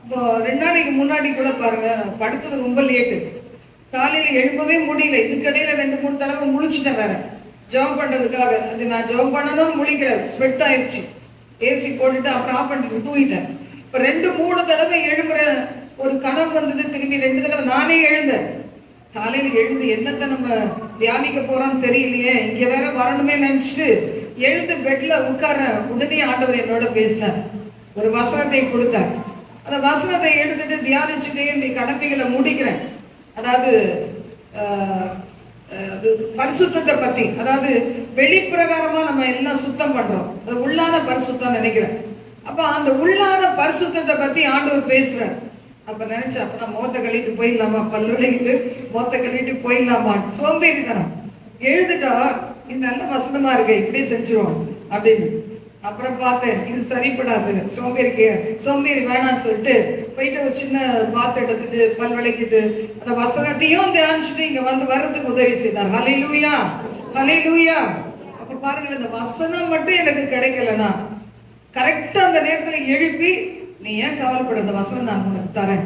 இப்போ 2 நாளைக்கு முன்னாடி கூட பாருங்க, படுத்தது ரொம்ப லேட்டு, காலையில எழுப்பவே முடியல. இதுக்கடையில 2-3 தடவை முழிச்சிட்டேன் வேற ஜெபம் பண்றதுக்காக. அது நான் ஜெபம் பண்ணணும் முழிக்கல, ஸ்வெட் ஆயிடுச்சு. ஏசி போட்டுட்டு அப்புறம் ஆஃப் பண்ணிட்டு தூங்கிட்டேன். இப்ப 2-3 தடவை எழும்புற ஒரு கனவு வந்தது. திரும்பி 2 தடவை நானே எழுந்தேன். காலையில எழுந்து என்னத்தை நம்ம தியானிக்க போறோம்னு தெரியலையே, இங்க வேற வரணுமே நினைச்சிட்டு எழுந்து பெட்ல உட்கார உடனே ஆண்டவர் என்னோட பேசினார், ஒரு வசனத்தை கொடுத்தார். அந்த வசனத்தை எடுத்துட்டு தியானிச்சுட்டே இந்த கடமைகளை முடிக்கிறேன். அதாவது பரிசுத்தத்தை பத்தி, அதாவது வெளிப்பிரகாரமா நம்ம எல்லாம் சுத்தம் பண்றோம், அது உள்ளான பரிசுத்தம் நினைக்கிறேன். அப்ப அந்த உள்ளான பரிசுத்தத்தை பத்தி ஆண்டவர் பேசுறார். அப்ப நினைச்சேன், அப்ப நான் முகத்தை கழிட்டு போயிடலாமா, பல்லுடையிட்டு முகத்தை கழிட்டு போயிடலாமா, சோம்பேறி தானே, எழுதுட்டா இது நல்ல வசனமா இருக்கு இப்படியே செஞ்சிருவோம் அப்படின்னு. அப்புறம் பார்த்தேன், இது சரிப்படாது, சோம்பேறி வேணான்னு சொல்லிட்டு போயிட்டு ஒரு சின்ன பாத்து எடுத்துட்டு பல் விளக்கிட்டு அந்த வசனத்தையும் தியானிச்சுட்டு இங்க வந்து வர்றதுக்கு உதவி செய்தார். ஹல்லேலூயா, ஹல்லேலூயா. அப்ப பாருங்க, இந்த வசனம் மட்டும் எனக்கு கிடைக்கலனா கரெக்டா அந்த நேரத்துல எழுப்பி, நீ ஏன் கவலைப்பட, இந்த வசனம் நான் உனக்கு தரேன்,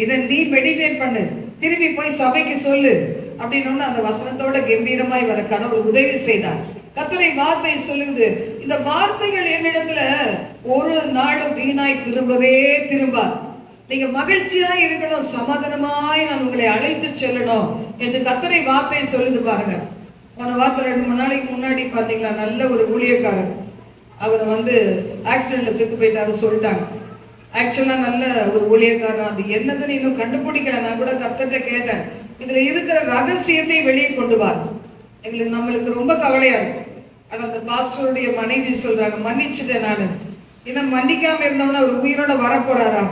இதை நீ மெடிடேட் பண்ணு, திரும்பி போய் சபைக்கு சொல்லு அப்படின்னு அந்த வசனத்தோட கம்பீரமாய் வர கடவுள் உதவி செய்தார். கர்த்தருடைய வார்த்தை சொல்லுது, இந்த வார்த்தைகள் என்னிடத்துல ஒரு நாளும் வீணாய் திரும்பவே திரும்பாது. நீங்க மகிழ்ச்சியா இருக்கணும், சமாதானமாய் நான் உங்களை அழைத்து செல்லணும் என்று கர்த்தருடைய வார்த்தை சொல்லுது. பாருங்க, போன வார்த்தை 2-3 நாளைக்கு முன்னாடி பாத்தீங்களா, நல்ல ஒரு ஊழியக்காரர், அவர் ஆக்சிடென்ட்ல செத்து போயிட்டாரு சொல்லிட்டாங்க. ஆக்சுவலா நல்ல ஒரு ஊழியக்காரன், அது என்னதுன்னு இன்னும் கண்டுபிடிக்கல. நான் கூட கர்த்தர்ட்ட கேட்டேன், இதுல இருக்கிற ரகசியத்தை வெளியே கொண்டு வா, நம்மளுக்கு ரொம்ப கவலையா இருக்கு. ஆனா அந்த பாஸ்டருடைய மனைவி சொல்றாங்க, மன்னிச்சுட்டேன் நானு, ஏன்னா மன்னிக்காம இருந்தவன அவர் உயிரோட வரப்போறாரா.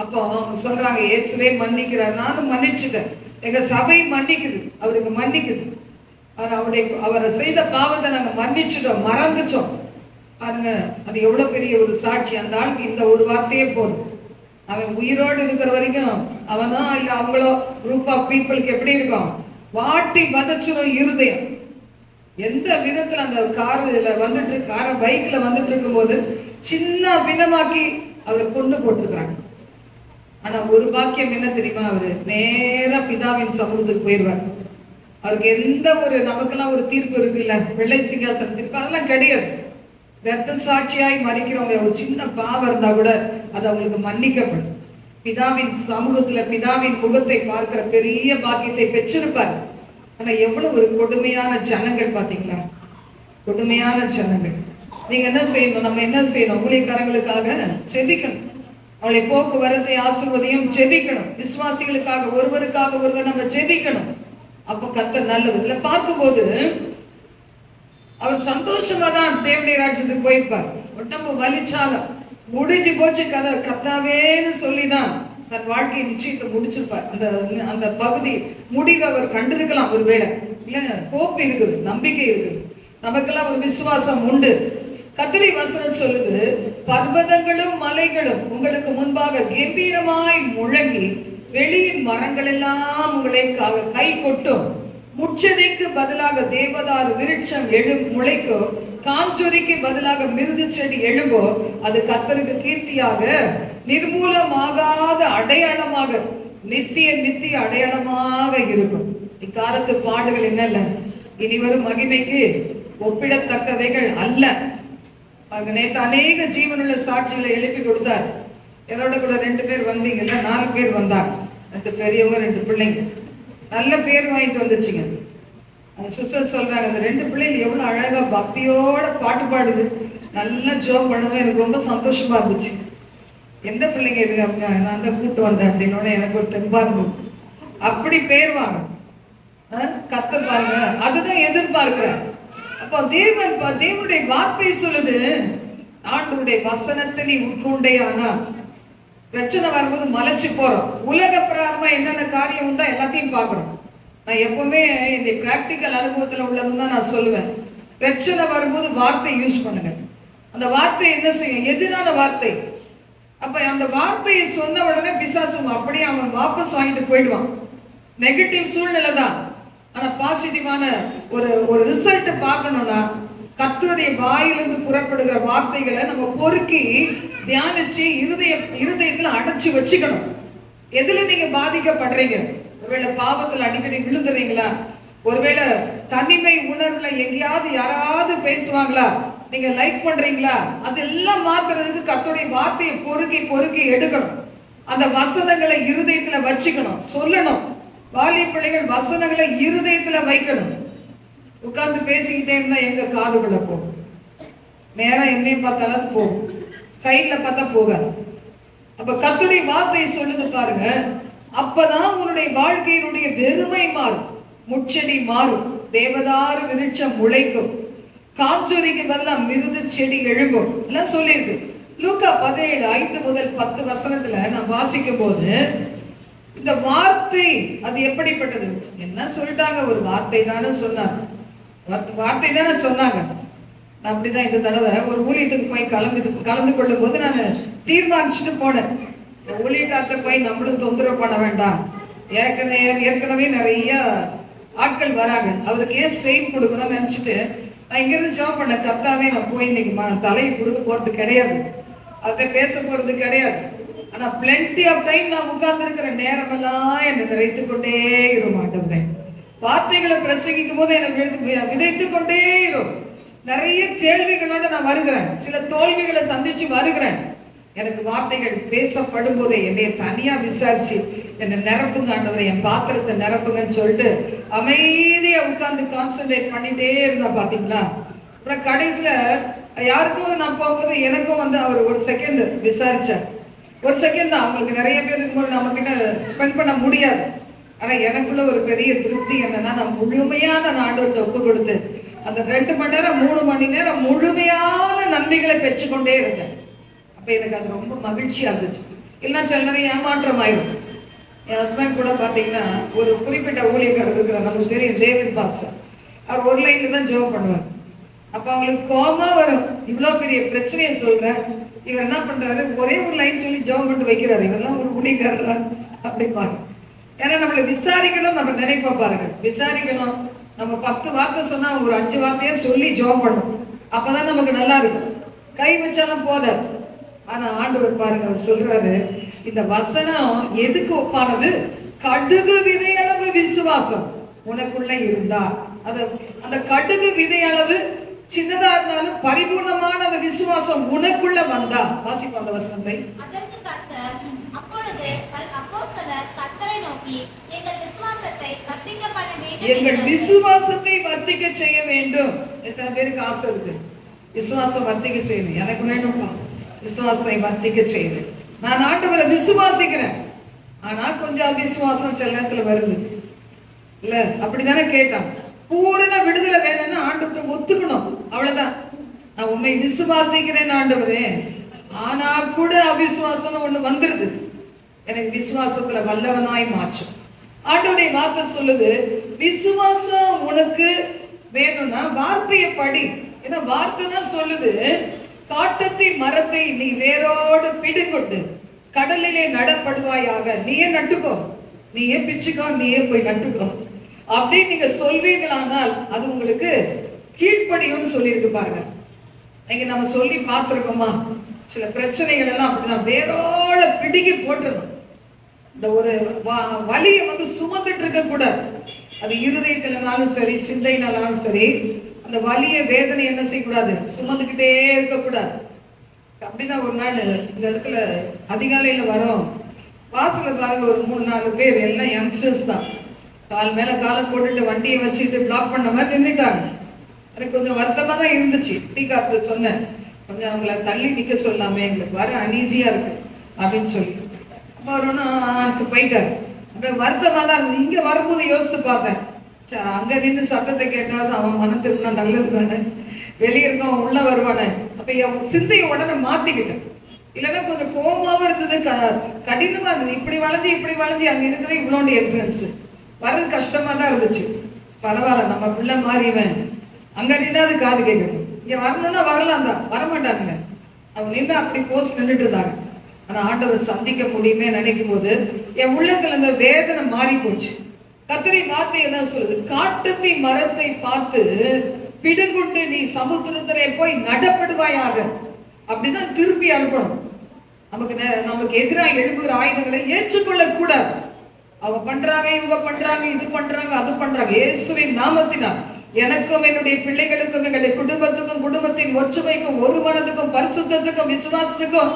அப்போ அவங்க சொல்றாங்க, இயேசுவே மன்னிக்கிறார், நானும் மன்னிச்சுட்டேன், எங்க சபை மன்னிக்குது, அவருக்கு மன்னிக்குது, அவரை செய்த பாவத்தை நாங்க மன்னிச்சுட்டோம், மறந்துட்டோம். பாருங்க, அது எவ்வளவு பெரிய ஒரு சாட்சி. அந்த ஆளுக்கு இந்த ஒரு வார்த்தையே போதும், அவன் உயிரோடு இருக்கிற வரைக்கும் அவனா இல்ல அவங்களோ குரூப் ஆஃப் பீப்புளுக்கு எப்படி இருக்கும், வாட்டி வதச்சிடும் இருதயம். எந்த விதத்துல அந்த பைக்ல வந்துட்டு இருக்கும் போது சின்ன பிணமாக்கி அவரை கொண்டு போட்டுருக்காங்க. ஆனா ஒரு பாக்கியம் என்ன தெரியுமா, அவரு நேரா பிதாவின் சமூகத்துக்கு போயிடுவார். அவருக்கு எந்த ஒரு நமக்கெல்லாம் ஒரு தீர்ப்பு இருக்குல்ல, வெள்ளை சிங்காசன தீர்ப்பு அதெல்லாம் கிடையாது. ரத்த சாட்சியாய் மறிக்கிறவங்க ஒரு சின்ன பாவம் இருந்தா கூட அது அவங்களுக்கு மன்னிக்கப்படும். பிதாவின் சமூகத்துல பிதாவின் முகத்தை பார்க்கிற பெரிய பாக்கியத்தை பெற்றிருப்பார். ஆனா எவ்வளவு ஒரு கொடுமையான ஜனங்கள் பாத்தீங்களா, கொடுமையான ஜனங்கள். நீங்க என்ன செய்யணும், நம்ம என்ன செய்யணும், ஊழியக்காரங்களுக்காக செபிக்கணும், அவளை போக்குவரத்தை ஆசீர்வதியும் செபிக்கணும், விசுவாசிகளுக்காக ஒருவருக்காக ஒருவர் நம்ம செபிக்கணும். அப்போ கர்த்தர் நல்லது இல்ல. பார்க்கும்போது அவர் சந்தோஷமா தான் தேவனுடைய ராஜ்யத்துக்கு போயிருப்பார். உடம்பு வலிச்சாலும் முடிஞ்சு போச்சு கதை, கர்த்தாவேன்னு சொல்லிதான் தன் வாழ்க்கையை நிச்சயத்தை முடிச்சிருப்பார். அந்த அந்த பகுதி முடிவை அவர் கண்டிருக்கலாம் ஒருவேளை. இல்ல கோப்பு இருக்குது, நம்பிக்கை இருக்குது, நமக்கெல்லாம் ஒரு விசுவாசம் உண்டு. கர்த்தருடைய வசனம் சொல்லுது, பர்வதங்களும் மலைகளும் உங்களுக்கு முன்பாக கம்பீரமாய் முழங்கி வெளியின் மரங்கள் எல்லாம் உங்களை கை கொட்டும். முச்செடிக்கு பதிலாக தேவதாரு விருட்சம் முளைக்கும், காஞ்சொரிக்கு பதிலாக மிருது செடி எழும்போ, அது கர்த்தருக்கு கீர்த்தியாக நிர்மூலமாகாத அடையாளமாக நித்திய நித்திய அடையாளமாக இருக்கும். இக்காலத்து பாடுகள் என்னல்ல, இனி வரும் மகிமைக்கு ஒப்பிடத்தக்கவைகள் அல்ல. நேற்று அநேக ஜீவனுள்ள சாட்சிகளை எழுப்பி கொடுத்தார். என்னோட கூட 2 பேர் வந்தீங்கல்ல, 4 பேர் வந்தாங்க. 2 பெரியவங்க 2 பிள்ளைங்க, நல்ல பேர் வாங்கிட்டு வந்துச்சுங்க. அந்த சிஸ்டர் சொல்றாங்க, அந்த 2 பிள்ளைங்க எவ்வளவு அழகா பக்தியோட பாட்டு பாடுது, நல்லா ஜோம் பண்ணுவேன், எனக்கு ரொம்ப சந்தோஷமா இருந்துச்சு. எந்த பிள்ளைங்க இருக்கு அப்படின்னா, நான் தான் கூட்டு வந்தேன் அப்படின்னோட எனக்கு ஒரு தெம்பா இருக்கும். அப்படி பேர் வாங்க கத்த பாருங்க, அதுதான் எதிர்பார்க்கிறேன். அப்போ தேவனுடைய வார்த்தை சொல்லுது, ஆண்டவருடைய வசனத்தை நீ உட்கொண்டே. ஆனா பிரச்சனை வரும்போது மலைச்சு போறோம். உலக பிரகாரமா என்னென்ன காரியம் உண்டா எல்லாத்தையும் பாக்குறோம். நான் எப்பவுமே இந்த பிராக்டிக்கல் அனுபவத்துல உள்ளதுன்னு தான் நான் சொல்லுவேன். பிரச்சனை வரும்போது வார்த்தை யூஸ் பண்ணுங்க. அந்த வார்த்தை என்ன செய்யும், எதிரான வார்த்தை. அப்ப அந்த வார்த்தையை சொன்ன உடனே பிசாசு அப்படியே அவன் வாபஸ் வாங்கிட்டு போயிடுவான். நெகட்டிவ் சூழ்நிலை தான், ஆனா பாசிட்டிவான ஒரு ரிசல்ட் பார்க்கணும்னா கர்த்தருடைய வாயிலிருந்து புறப்படுகிற வார்த்தைகளை நம்ம பொறுக்கி தியானிச்சு இருதயத்துல அடைச்சு வச்சுக்கணும். எதுல நீங்க பாதிக்கப்படுறீங்க, ஒருவேளை பாவத்துல அடிக்கடி விழுந்துறீங்களா, ஒருவேளை தனிமை உணர்வுல எங்கேயாவது யாராவது பேசுவாங்களா, நீங்க லைக் பண்றீங்களா, அதெல்லாம் மாத்துறதுக்கு கர்த்தருடைய வார்த்தையை பொறுக்கி எடுக்கணும். அந்த வசனங்களை இருதயத்துல வச்சுக்கணும், சொல்லணும். வாலிய பிள்ளைகள் வசனங்களை இருதயத்துல வைக்கணும். உட்கார்ந்து பேசிக்கிட்டே இருந்தா எங்க காதுக்குள்ள போகும், நேரம் என்னையும் பார்த்தாலும் போகும், சைட்ல பார்த்தா போகாது. அப்ப கர்த்தருடைய வார்த்தை சொல்லுது பாருங்க, அப்பதான் உன்னுடைய வாழ்க்கையினுடைய வெறுமை மாறும், முச்செடி மாறும், தேவதாரு விருட்சம் முளைக்கும், காஞ்சொரிக்கு பதிலா மிருது செடி எழும்பும் எல்லாம் சொல்லியிருக்கு. லூக்கா 17:5 முதல் 10 வசனத்துல நான் வாசிக்கும் போது இந்த வார்த்தை அது எப்படிப்பட்டது என்ன சொல்லிட்டாங்க. ஒரு வார்த்தை தானே சொன்னாங்க, வார்த்தை தானே சொன்னாங்க. நான் அப்படிதான் இந்த தடவை ஒரு ஊழியத்துக்கு போய் கலந்து கொள்ளும் போது நான் தீர்மானிச்சுட்டு போனேன், ஊழியக்காரத்தை போய் நம்மளும் தொந்தரவு பண்ண வேண்டாம். ஏற்கனவே நிறைய ஆட்கள் வராங்க, அவருக்கு ஏன் ஸ்ட்ரெயின் கொடுக்கணும்னு நினைச்சிட்டு நான் இங்கிருந்து ஜாப் பண்ண கர்த்தாவே நான் போய் இன்னைக்கு தலையை கொடுக்க போறது கிடையாது, அதை பேச போறது கிடையாது. ஆனா பிளென்டி ஆஃப் டைம் நான் உட்கார்ந்து இருக்கிற நேரம் எல்லாம் என்னை நிறைத்து கொண்டே மாட்டேன். வார்த்தைகளை பிரசங்கிக்கும் போது எனக்கு விதைத்து கொண்டே இருக்கும். நிறைய கேள்விகளோட நான் வருகிறேன், சில தோல்விகளை சந்திச்சு வருகிறேன். எனக்கு வார்த்தைகள் பேசப்படும் போதே என்னைய தனியா விசாரிச்சு என்னை நிரப்புங்க ஆண்டவரே, என் பாத்திரத்தை நிரப்புங்கன்னு சொல்லிட்டு அமைதியா உட்கார்ந்து கான்சென்ட்ரேட் பண்ணிட்டே இருந்தா பாத்தீங்களா. அப்புறம் கடைசியில யாருக்கும் நான் போகும்போது எனக்கும் அவர் ஒரு செகண்ட் விசாரிச்சார். ஒரு செகண்ட் தான், அவங்களுக்கு நிறைய பேர் இருக்கும்போது நம்ம கிட்ட ஸ்பெண்ட் பண்ண முடியாது. ஆனா எனக்குள்ள ஒரு பெரிய திருப்தி என்னன்னா, நான் முழுமையான ஆண்டவரை ஒப்பு கொடுத்து அந்த 2 மணி நேரம் 3 மணி நேரம் முழுமையான நன்மைகளை பெற்றுக்கொண்டே இருந்தேன். அப்ப எனக்கு அது ரொம்ப மகிழ்ச்சியா இருந்துச்சு. இல்லைன்னா சில நேரம் ஏமாற்றம் ஆயிடும். என் ஹஸ்பண்ட் கூட பாத்தீங்கன்னா ஒரு குறிப்பிட்ட ஊழியக்காரர் இருக்கிறார், நமக்கு தெரியும், டேவிட் பாஸ்டர். அவர் ஒரு லைன்ல தான் ஜெபம் பண்ணுவார். அப்ப அவங்களுக்கு கோபமா வரும், இவ்வளவு பெரிய பிரச்சனையை சொல்றேன், இவர் என்ன பண்றாரு, ஒரே ஒரு லைன் சொல்லி ஜெபம் பண்ணிட்டு வைக்கிறாரு, இவரெல்லாம் ஒரு ஊழியக்காரரா அப்படிப்பாங்க. ஏன்னா நம்மளை விசாரிக்கணும், நம்ம நினைப்போம் பாருங்க, விசாரிக்கணும். நம்ம 10 வார்த்தை சொன்னா ஒரு 5 வார்த்தையா சொல்லி ஜெபம் பண்ணணும், அப்பதான் நமக்கு நல்லா இருக்கும். கை வச்சாலும் போதாது, ஆனா ஆண்டவர் பாருங்க, அவர் சொல்றாரு, இந்த வசனம் எதுக்கு ஒப்பானது? கடுகு விதை அளவு விசுவாசம் உனக்குள்ள இருந்தா, அந்த கடுகு விதை அளவு சின்னதா இருந்தாலும் பரிபூர்ணமான அந்த விசுவாசம் உனக்குள்ள வந்தா. வாசிப்போம் அந்த வசனத்தை. அதற்கு கர்த்தர், அப்பொழுது அப்போஸ்தலர் கர்த்தரை நோக்கி, எங்கள் விசுவாசத்தை வர்த்திக்க பண்ண வேண்டும், எங்கள் விசுவாசத்தை வர்த்திக்க செய்ய வேண்டும். எத்தனை பேருக்கு ஆசை இருக்கு விசுவாசம் வர்த்திக்க செய்யணும்? எனக்கு வேணும்பா விசுவாசத்தை வர்த்திக்க செய்யுது. நான் ஆண்டவரை விசுவாசிக்கிறேன், ஆனா கொஞ்சம் அவிசுவாசம் சில நேரத்துல வருது இல்ல, அப்படித்தானே கேட்டான். பூரண விடுதலை வேணும்னா ஆண்டவரை ஒத்துக்கணும், அவ்வளவுதான். நான் உண்மை விசுவாசிக்கிறேன் ஆண்டவரே, ஆனா கூட அவிசுவாசம் ஒண்ணு வந்துருது, எனக்கு விசுவாசத்துல வல்லவனாய் மாற்றும். ஆண்டவருடைய வார்த்தை சொல்லுது, விசுவாசம் உனக்கு வேணும்னா வார்த்தையை படி. ஏன்னா வார்த்தை தான் சொல்லுது, காட்டத்தின் மரத்தை நீ வேரோடு பிடுங்கொண்டு கடலிலே நடப்படுவாயாக. நீயே நட்டுக்கோ, நீயே பிச்சுக்கோ, நீயே போய் நட்டுக்கோ அப்படின்னு நீங்க சொல்வீங்களானால் அது உங்களுக்கு கீழ்ப்படியும்னு சொல்லியிருக்கு பாருங்க. இங்க நம்ம சொல்லி பார்த்திருக்கோமா? சில பிரச்சனைகள் எல்லாம் அப்படிதான் வேரோட பிடுங்கி போட்டுருணும். இந்த ஒரு வலியை சுமந்துட்டு இருக்க கூடாது. அது இருதயத்தினாலும் சரி, சிந்தையினாலும் சரி, அந்த வலிய வேதனை என்ன செய்யக்கூடாது? சுமந்துக்கிட்டே இருக்கக்கூடாது. அப்படிதான் ஒரு நாள் இந்த இடத்துல அதிகாலையில வரோம், வாசல பாருங்க ஒரு 3-4 பேர், எல்லாம் யங்ஸ்டர்ஸ் தான், கால் மேல காலம் போட்டுட்டு வண்டியை வச்சுட்டு பிளாக் பண்ண மாதிரி நின்றுட்டாங்க. எனக்கு கொஞ்சம் வருத்தமா தான் இருந்துச்சு. டீ காத்துல சொன்னேன், கொஞ்சம் அவங்கள தள்ளி நிக்க சொல்லாமே, எங்களுக்கு வர அனீசியா இருக்கு அப்படின்னு சொல்லி. அப்போ போயிட்டாரு. அப்ப வருத்தமா தான் இருந்தது. இங்க வரும்போது யோசித்து பார்த்தேன், அங்க நின்று சத்தத்தை கேட்டாவது அவன் மனத்திற்கு நல்லது தானே, வெளியே இருக்கவன் உள்ள வருவானே. அப்ப என் சிந்தையை உடனே மாத்திக்கிட்டேன். இல்லைன்னா கொஞ்சம் கோபமாவும் இருந்தது, கடினமா இருந்தது. இப்படி வளைஞ்சி அங்க இருக்குது இவ்வளோண்டு என்ட்ரன்ஸ், வர்றது கஷ்டமா தான் இருந்துச்சு. பரவாயில்ல, நம்ம பிள்ளை மாறிவன், அங்க நின்னாது காது கேட்கணும். இங்க வரணும்னா வரலாம் தான், வரமாட்டாங்க. அவங்க நின்று அப்படி போஸ்ட் நின்றுட்டு இருந்தாங்க. ஆனா ஆண்டவர் சந்திக்க முடியுமே நினைக்கும் போது என் உள்ளத்துல இந்த வேதனை மாறி போச்சு. கர்த்தருடைய வார்த்தை என்ன சொல்லுது? காட்டத்தை மரத்தை பார்த்து பிடுங்குண்டு நீ சமுத்திரத்திலே போய் நடப்படுவாயாக. அப்படிதான் திருப்பி அனுப்பணும். நமக்கு எதிராக எழுப்புகிற ஆயுதங்களை ஏற்றுக்கொள்ள கூடாது. அவங்க பண்றாங்க, இவங்க பண்றாங்க, இது பண்றாங்க, அது பண்றாங்க. இயேசுவின் நாமத்தினால் எனக்கும் என்னுடைய பிள்ளைகளுக்கும் எங்களுடைய குடும்பத்துக்கும் குடும்பத்தின் ஒற்றுமைக்கும் ஒரு மனதுக்கும் பரிசுத்தத்துக்கும் விசுவாசத்துக்கும்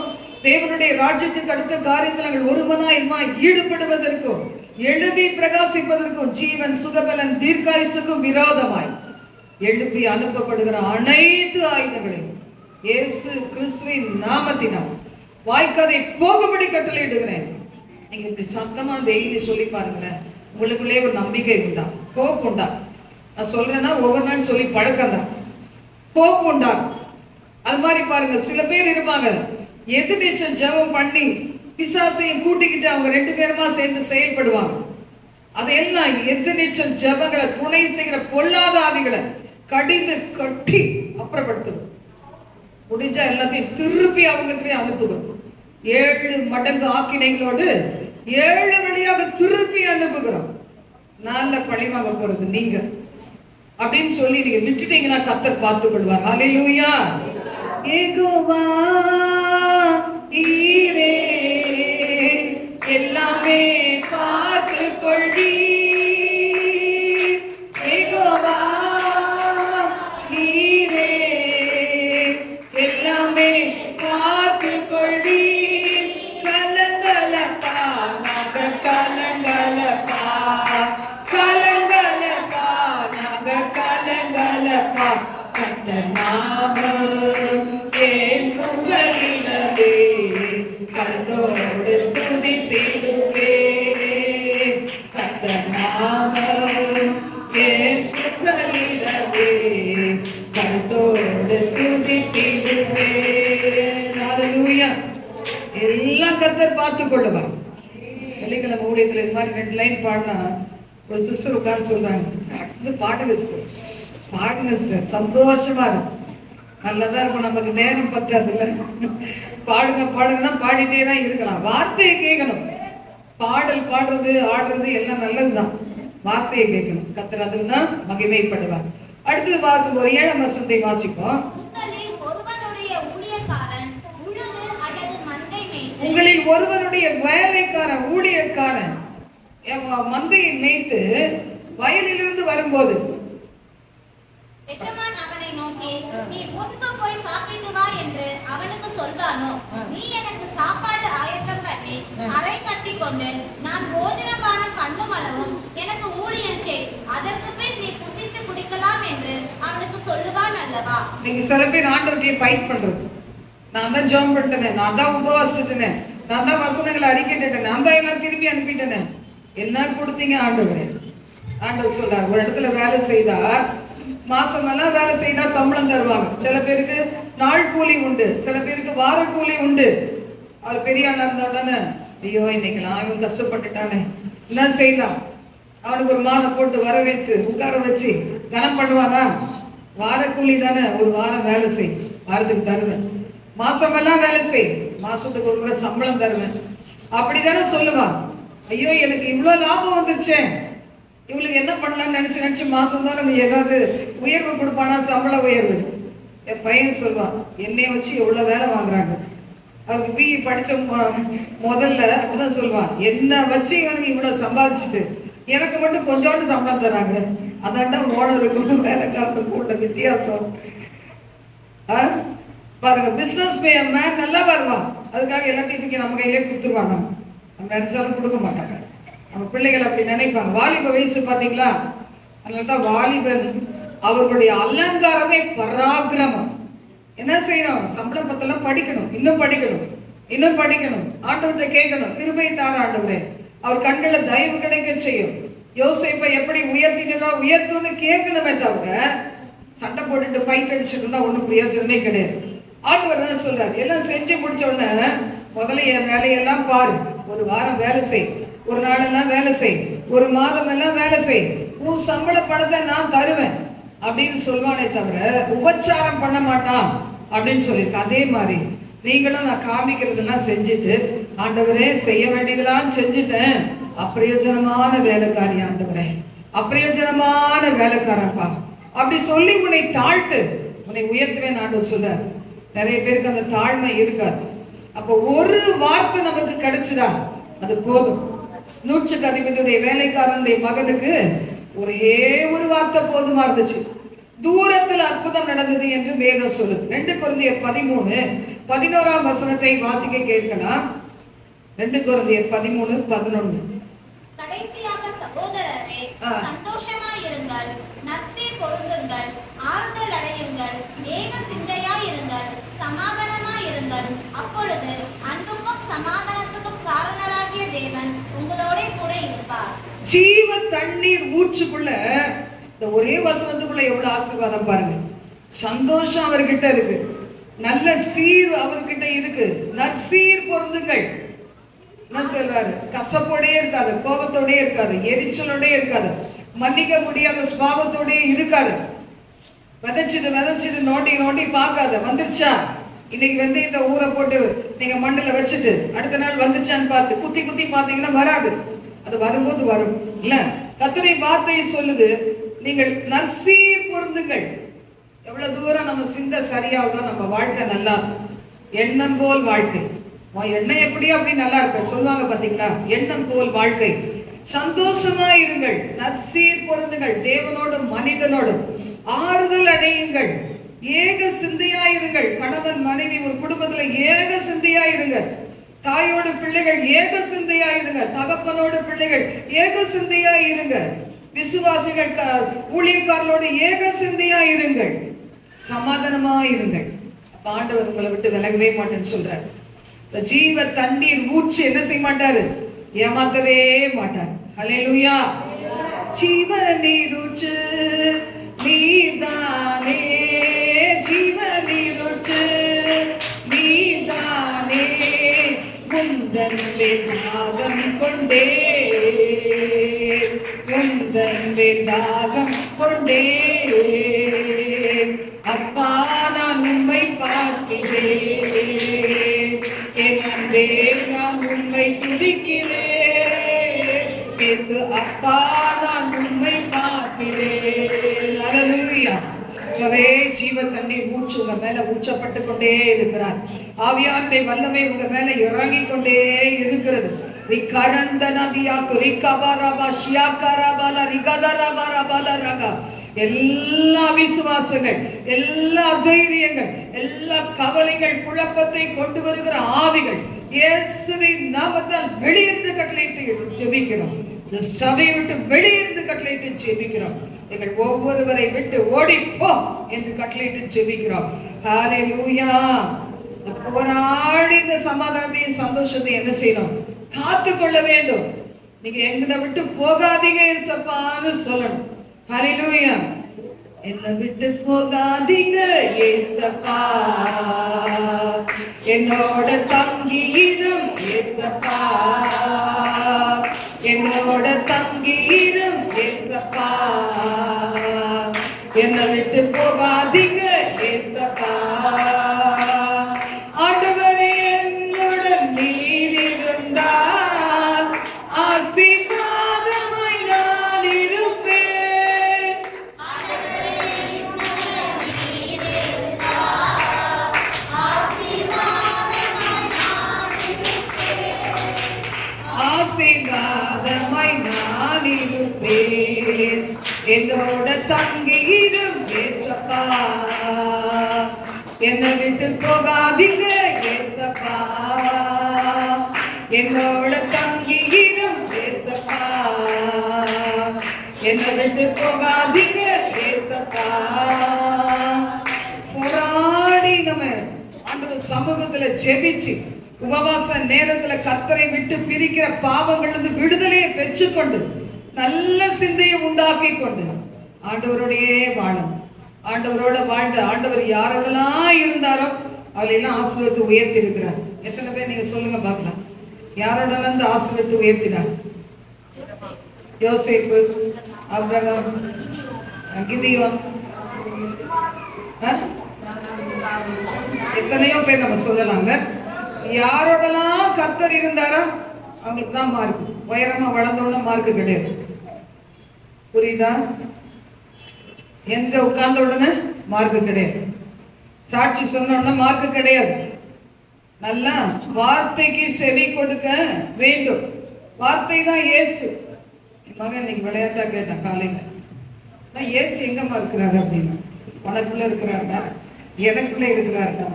தேவனுடைய ராஜ்யத்துக்கு அடுத்த காரியத்தில் நாங்கள் ஒருவனாய் ஈடுபடுவதற்கும் எழுதி பிரகாசிப்பதற்கும் ஜீவன் சுகபலன் தீர்க்காயுசுக்கும் விரோதமாய் எழுப்பி அனுப்பப்படுகிற அனைத்து ஆயுதங்களையும் இயேசு கிறிஸ்துவின் நாமத்தினால் வாய்க்காதை போகும்படி கட்டளையிடுகிறேன். நீங்க இப்படி சத்தமா டெய்லி சொல்லி பாருங்களேன், உங்களுக்குள்ளே ஒரு நம்பிக்கை உண்டா, ஹோப் உண்டா. நான் சொல்றேன்னா ஒவ்வொரு நாள் சொல்லி பழக்கம் தான், ஹோப் உண்டா. அது மாதிரி பாருங்க, சில பேர் இருப்பாங்க எதிர்நீச்சல் ஜெபம் பண்ணி பிசாசையும் கூட்டிக்கிட்டு அவங்க 2 பேருமா சேர்ந்து செயல்படுவாங்க. அதையெல்லாம் எதிர்நீச்சல் ஜெபங்களை துணை செய்கிற பொல்லாத ஆவிகளை கடிந்து கட்டி அப்புறப்படுத்தும். முடிஞ்சா எல்லாத்தையும் திருப்பி அவங்களுக்கு அனுப்புகிறோம். 7 மடங்கு ஆக்கினைகளோடு 7 வழியாக திருப்பி அனுப்புகிறோம். நல்ல பழிவாங்க போறது நீங்க அப்படின்னு சொல்லி நீங்க விட்டுட்டீங்கன்னா கர்த்தர் பார்த்துக் கொள்வார். ஹல்லேலூயா. யெகோவா ஈரே எல்லாமே பார்த்து கொள்வி. யெகோவா ஈரே எல்லாமே பார்த்து கொள்வி. கலங்கலப்பா நாங்க கலங்கலப்பா, கலங்கலப்பா நாங்க கலங்கலப்பா. கர்த்தர் நாமம் என் புகழினவே கர்த்தரோடு துதித்திடுவே. கர்த்தர் நாமம் என் புகழினவே கர்த்தரோடு துதித்திடுவே. ஹல்லேலூயா. எல்லாம் கர்த்தர் பார்த்து கொள்ளுவார். வெள்ளிக்கிழமை ஊழியத்தில் இது மாதிரி 2 லைன் பாடினா ஒரு சிஸ்டர் உட்கார்ந்து சொல்றாங்க, பாடுங்க சிஸ்டர், பாடுங்க சிஸ்டர், சந்தோஷமா இருக்கும். நல்லதா இருக்கும். நமக்கு நேரம் பத்தாதுல்ல, பாடுங்க பாடுங்கன்னா பாடிட்டே தான் இருக்கலாம். வார்த்தையை கேட்கணும். பாடல் பாடுறது ஆடுறது எல்லாம் நல்லதுதான், வார்த்தையை கேட்கணும். கர்த்தர் அதுதான் மகிமைப்படுவார். அடுத்து பார்க்கும்போது 7ஆம் வசனத்தை வாசிப்போம். உங்களில் ஒருவனுடைய ஊழியக்காரன் உழுது அல்லது உங்களில் ஒருவருடைய வேலைக்காரன் ஊழியக்காரன் மந்தையை மேய்த்து வயலிலிருந்து வரும்போது எஜமான் அவனை நோக்கி, நீ முன்பு போய் சாப்பிட்டு வா என்று அவனுக்கு சொல்வானோ? நீ எனக்கு சாப்பாடு ஆயத்தம் பண்ணி அறை கட்டி கொண்டு நான் போஜனபானம் பண்ணும் அளவும் எனக்கு ஊழியம் செய், அதற்கு பின் நீ புசித்து குடிக்கலாம் என்று அவனுக்கு சொல்லுவான் அல்லவா? நீங்க சில பேர் ஆண்டவர்கிட்ட ஃபைட் பண்றது, நான் தான் ஜெபம் பண்ணிட்டேன், நான் தான் உபவாசிட்டேன், நான் தான் வசனங்களை அறிக்கைட்டேன், நான் தான் எல்லாம் திரும்பி அனுப்பிட்டேன். என்ன கொடுத்தீங்க ஆண்டவரே? ஆண்டவர் சொல்றார், ஒரு இடத்துல வேலை செய்தா மாசம் எல்லாம் வேலை செய்தா சம்பளம் தருவாங்க. சில பேருக்கு நாள் கூலி உண்டு, சில பேருக்கு வார கூலி உண்டு. அவர் பெரிய ஆளா இருந்தா தானே, ஐயோ இன்னைக்கெல்லாம் இவன் கஷ்டப்பட்டுட்டானே, என்ன செய்யலாம், அவனுக்கு ஒரு மாலை போட்டு வர வைத்து உட்கார வச்சு கனம் பண்ணுவானா? வார கூலி தானே, ஒரு வாரம் வேலை செய், வாரத்துக்கு தருவேன். மாசம் எல்லாம் வேலை செய், மாசத்துக்கு ஒரு முறை சம்பளம் தருவேன், அப்படித்தானே சொல்லுவான். ஐயோ எனக்கு இவ்வளவு லாபம் வந்துருச்சே, இவளுக்கு என்ன பண்ணலாம்னு நினைச்சு மாசம் தான் நம்ம ஏதாவது உயர்வு கொடுப்பானா, சம்பள உயர்வு. என் பையன் சொல்லுவான், என்னைய வச்சு எவ்வளவு வேலை வாங்குறாங்க. அவருக்கு பிஇ படிச்ச முதல்ல அப்படிதான் சொல்லுவான், என்ன வச்சு இவனுக்கு இவ்வளவு சம்பாதிச்சுட்டு எனக்கு மட்டும் கொஞ்சோண்டு சம்பளம் தராங்க. அதான்டா ஓனருக்கும் வேலைக்காரனுக்கும் உள்ள வித்தியாசம். பாருங்க, பிசினஸ் மேன் நல்லா வருவான், அதுக்காக எல்லாத்தையும் நம்ம கையிலே கொடுத்துருவாங்க. நம்ம நினைச்சாலும் கொடுக்க மாட்டாங்க. நம்ம பிள்ளைகள் அப்படி நினைப்பாங்க. வாலிப வயசு பாத்தீங்களா, அதனாலதான் வாலிபன் அவர்களுடைய அலங்காரமே பராக்கிரமம். என்ன செய்யணும், சம்பளம் பத்தெல்லாம் படிக்கணும், இன்னும் படிக்கணும், இன்னும் படிக்கணும், ஆண்டவர்கிட்ட கேட்கணும், கிருபை தார ஆண்டவரே, அவர் கண்களை தயவு கிடைக்க செய்யும். யோசேப்பை எப்படி உயர்த்தினோ உயர்த்துன்னு கேட்கணுமே தவிர சண்டை போட்டுட்டு ஃபைட் அடிச்சுட்டு இருந்தா ஒன்றும் பிரயோஜனமே கிடையாது. ஆண்டவர் தான் சொல்றாரு, எல்லாம் செஞ்சு முடிச்ச உடனே முதல்ல என் வேலையெல்லாம் பாரு, ஒரு வாரம் வேலை செய், ஒரு நாளெல்லாம் வேலை செய், ஒரு மாதம் எல்லாம் வேலை செய், உன் சம்பள பணத்தை நான் தருவேன் அப்படின்னு சொல்வானே தவிர உபச்சாரம் பண்ண மாட்டான் அப்படின்னு சொல்லியிருக்கேன். அதே மாதிரி நீங்களும் நான் காமிக்கிறதெல்லாம் செஞ்சுட்டு, ஆண்டவரே செய்ய வேண்டியதெல்லாம் செஞ்சுட்டேன், அப்பிரயோஜனமான வேலைக்காரி ஆண்டவரே, அப்பிரயோஜனமான வேலைக்காரப்பா அப்படி சொல்லி உன்னை தாழ்த்து, உன்னை உயர்த்துவேன் ஆண்டவர் சொல்றார். நிறைய பேருக்கு அந்த தாழ்மை இருக்காது. அப்போ ஒரு வார்த்தை நமக்கு கிடைச்சுதா அது போதும். 100க்கு அதிபதியுடைய வேலைக்காரனுடைய மகனுக்கு ஒரே ஒரு வார்த்தை போதுமா இருந்துச்சு. தூரத்தில் அற்புதம் நடந்தது என்று வேதம் சொல்லுது. 2 கொரிந்தியர் 13:11 வசனத்தை வாசிக்க கேட்கலாம். 2 கொரிந்தியர் 13:11. கடைசியாக சகோதரரே, சந்தோஷமாயிருங்கள், நற்சீர் பொருந்துங்கள், ஆறுதல் அடையுங்கள், ஏக சிந்தையாயிருங்கள், சமாதானமாயிருங்கள். அப்பொழுது அன்புக்கும் சமாதானத்துக்கும் காரணராகிய தேவன் உங்களோட கூட இருப்பார். ஜீவ தண்ணீர் ஊற்றுக்குள்ள இந்த ஒரே வசனத்துக்குள்ள எவ்வளவு ஆசீர்வாதம் பாருங்க. சந்தோஷம் அவர்கிட்ட இருக்கு, நல்ல சீர் அவர்கிட்ட இருக்கு, நற்சீர் பொருந்துங்கள். என்ன சொல்றாரு, கசப்போடே இருக்காது, கோபத்தோடே இருக்காது, எரிச்சலோடே இருக்காது, மன்னிக்க முடியாத சுபாவத்தோடே இருக்காது. விதைச்சிட்டு நோண்டி பார்க்காத, வந்துருச்சா இன்னைக்கு வந்து இந்த ஊரை போட்டு நீங்க மண்ணில் வச்சுட்டு அடுத்த நாள் வந்துருச்சான்னு பார்த்து குத்தி பார்த்தீங்கன்னா வராது. அது வரும்போது வரும் இல்ல. கர்த்தருடைய வார்த்தையை சொல்லுது, நீங்கள் நற்சீர் பொருந்துங்கள். எவ்வளவு தூரம் நம்ம சிந்தை சரியாகுதோ நம்ம வாழ்க்கை நல்லா. எண்ணம் போல் வாழ்க்கை, எண்ணம் எப்படியோ அப்படி நல்லா இருக்க சொல்லுவாங்க பாத்தீங்களா. எண்ணம் போல் வாழ்க்கை. சந்தோஷமா இருங்கள், நற்சீர் பொருந்துங்கள், தேவனோடும் மனிதனோடும் ஆறுதல் அடையுங்கள், ஏக சிந்தையா இருங்கள். கணவன் மனைவி ஒரு குடும்பத்துல ஏக சிந்தையா இருங்க. தாயோடு பிள்ளைகள் ஏக சிந்தையா இருங்க, தகப்பனோடு பிள்ளைகள் ஏக சிந்தையா இருங்க, விசுவாசிகள் ஊழியக்காரர்களோடு ஏக சிந்தையா இருங்கள், சமாதானமா இருங்கள். ஆண்டவர் உங்களை விட்டு விலகவே மாட்டேன்னு சொல்றாரு. ஜீவ தண்ணீர் ஊற்று என்ன செய்ய மாட்டாரு, ஏமாத்தவே மாட்டார். ஹல்லேலூயா. ஜீவ நீர் ஊற்று நீதானே, ஜீவ நீர் ஊற்று நீதானே, முந்தன் தாகம் கொண்டே, முந்தன் தாகம் கொண்டே, அப்பா நான் உம்மை பார்க்கிறேன், என் அன்பே நான் உம்மை துதிக்கிறேன், இயேசு அப்பா நான் உம்மை பார்க்கிறேன். அல்லேலூயா. ஜீவ தண்ணீர் ஊற்று உங்க மேல ஊற்றப்பட்டு கொண்டே இருக்கிறார். ஆவியானுடைய வல்லமை உங்க மேல இறங்கி கொண்டே இருக்கிறது. எல்லா விசுவாசங்கள், எல்லா தைரியங்கள், எல்லா கவலைகள், குழப்பத்தை கொண்டு வருகிற ஆவிகள் இயேசுவின் நாமத்தால் வெளியிருந்து கட்டளையிட்டு ஜெபிக்கிறோம். இந்த சபையை விட்டு வெளியிருந்து கட்டளையிட்டு ஜெபிக்கிறோம். எங்கள் ஒவ்வொருவரை விட்டு ஓடிப்போ என்று கட்டளையிட்டு ஜெபிக்கிறோம். ஹல்லேலூயா. போராடி இந்த சமாதானத்தையும் சந்தோஷத்தையும் என்ன செய்யணும்? காத்து கொள்ள வேண்டும். நீங்க எங்களை விட்டு போகாதீங்க ஏசப்பான்னு சொல்லணும். ஹல்லேலூயா. என்னை விட்டு போகாதீங்க ஏசப்பா, என்னோட தங்கியிரும் ஏசப்பா, என்னோட தங்கியிரும் ஏசப்பா, என்னை விட்டு போகாதீங்க ஏசப்பா. ஆண்டவரே என்னுடன் நீர் இருந்தால் ஆசீர்வாதமாய் நான் இருப்பேன். ஆசீர்வாதமாய் நான் இருப்பேன். என்னோட தங்கியிரும் ஏசப்பா, என்னை விட்டு போகாதீங்க ஏசப்பா, என்னோட தங்கியிரும் ஏசப்பா, என்னை விட்டு போகாதீங்க ஏசப்பா. போராடி நம்ம ஆண்டவர் சமூகத்துல ஜெபிச்சு உபவாச நேரத்துல கர்த்தரை விட்டு பிரிக்கிற பாவங்களிலிருந்து விடுதலையை பெற்றுக்கொண்டு நல்ல சிந்தையை உண்டாக்கி கொண்டு ஆண்டவரோடையே வாழும். ஆண்டவரோட வாழ்ந்த ஆண்டவர் யாரோடலாம் இருந்தாரோ அவளெல்லாம் ஆசீர்வதித்து உயர்த்தி இருக்கிறார். எத்தனை பேர் நீங்க சொல்லுங்க பார்க்கலாம். யாரோடலாம் இந்த ஆசீர்வதித்து உயர்த்தினார்? யோசேப்பு, ஆபிரகாம், கிதியோன், எத்தனையோ பேர் நம்ம சொல்லலாங்க. யாரோடலாம் கர்த்தர் இருந்தாரோ அவங்களுக்கு தான் மார்க். உயரமா வளர்ந்தோட மார்க் கிடையாது. புரியுதா? எங்க உட்கார்ந்த உடனே மார்க் கிடையாது. சாட்சி சொன்ன உடனே மார்க் கிடையாது. நல்லா வார்த்தைக்கு செவி கொடுக்க வேண்டும். வார்த்தை தான் இயேசு. மகன் இன்னைக்கு விளையாட்டா கேட்டான் காலையில, இயேசு எங்கம்மா இருக்கிறாரு அப்படின்னா, உனக்குள்ள இருக்கிறாருடா, எனக்குள்ள இருக்கிறாருடா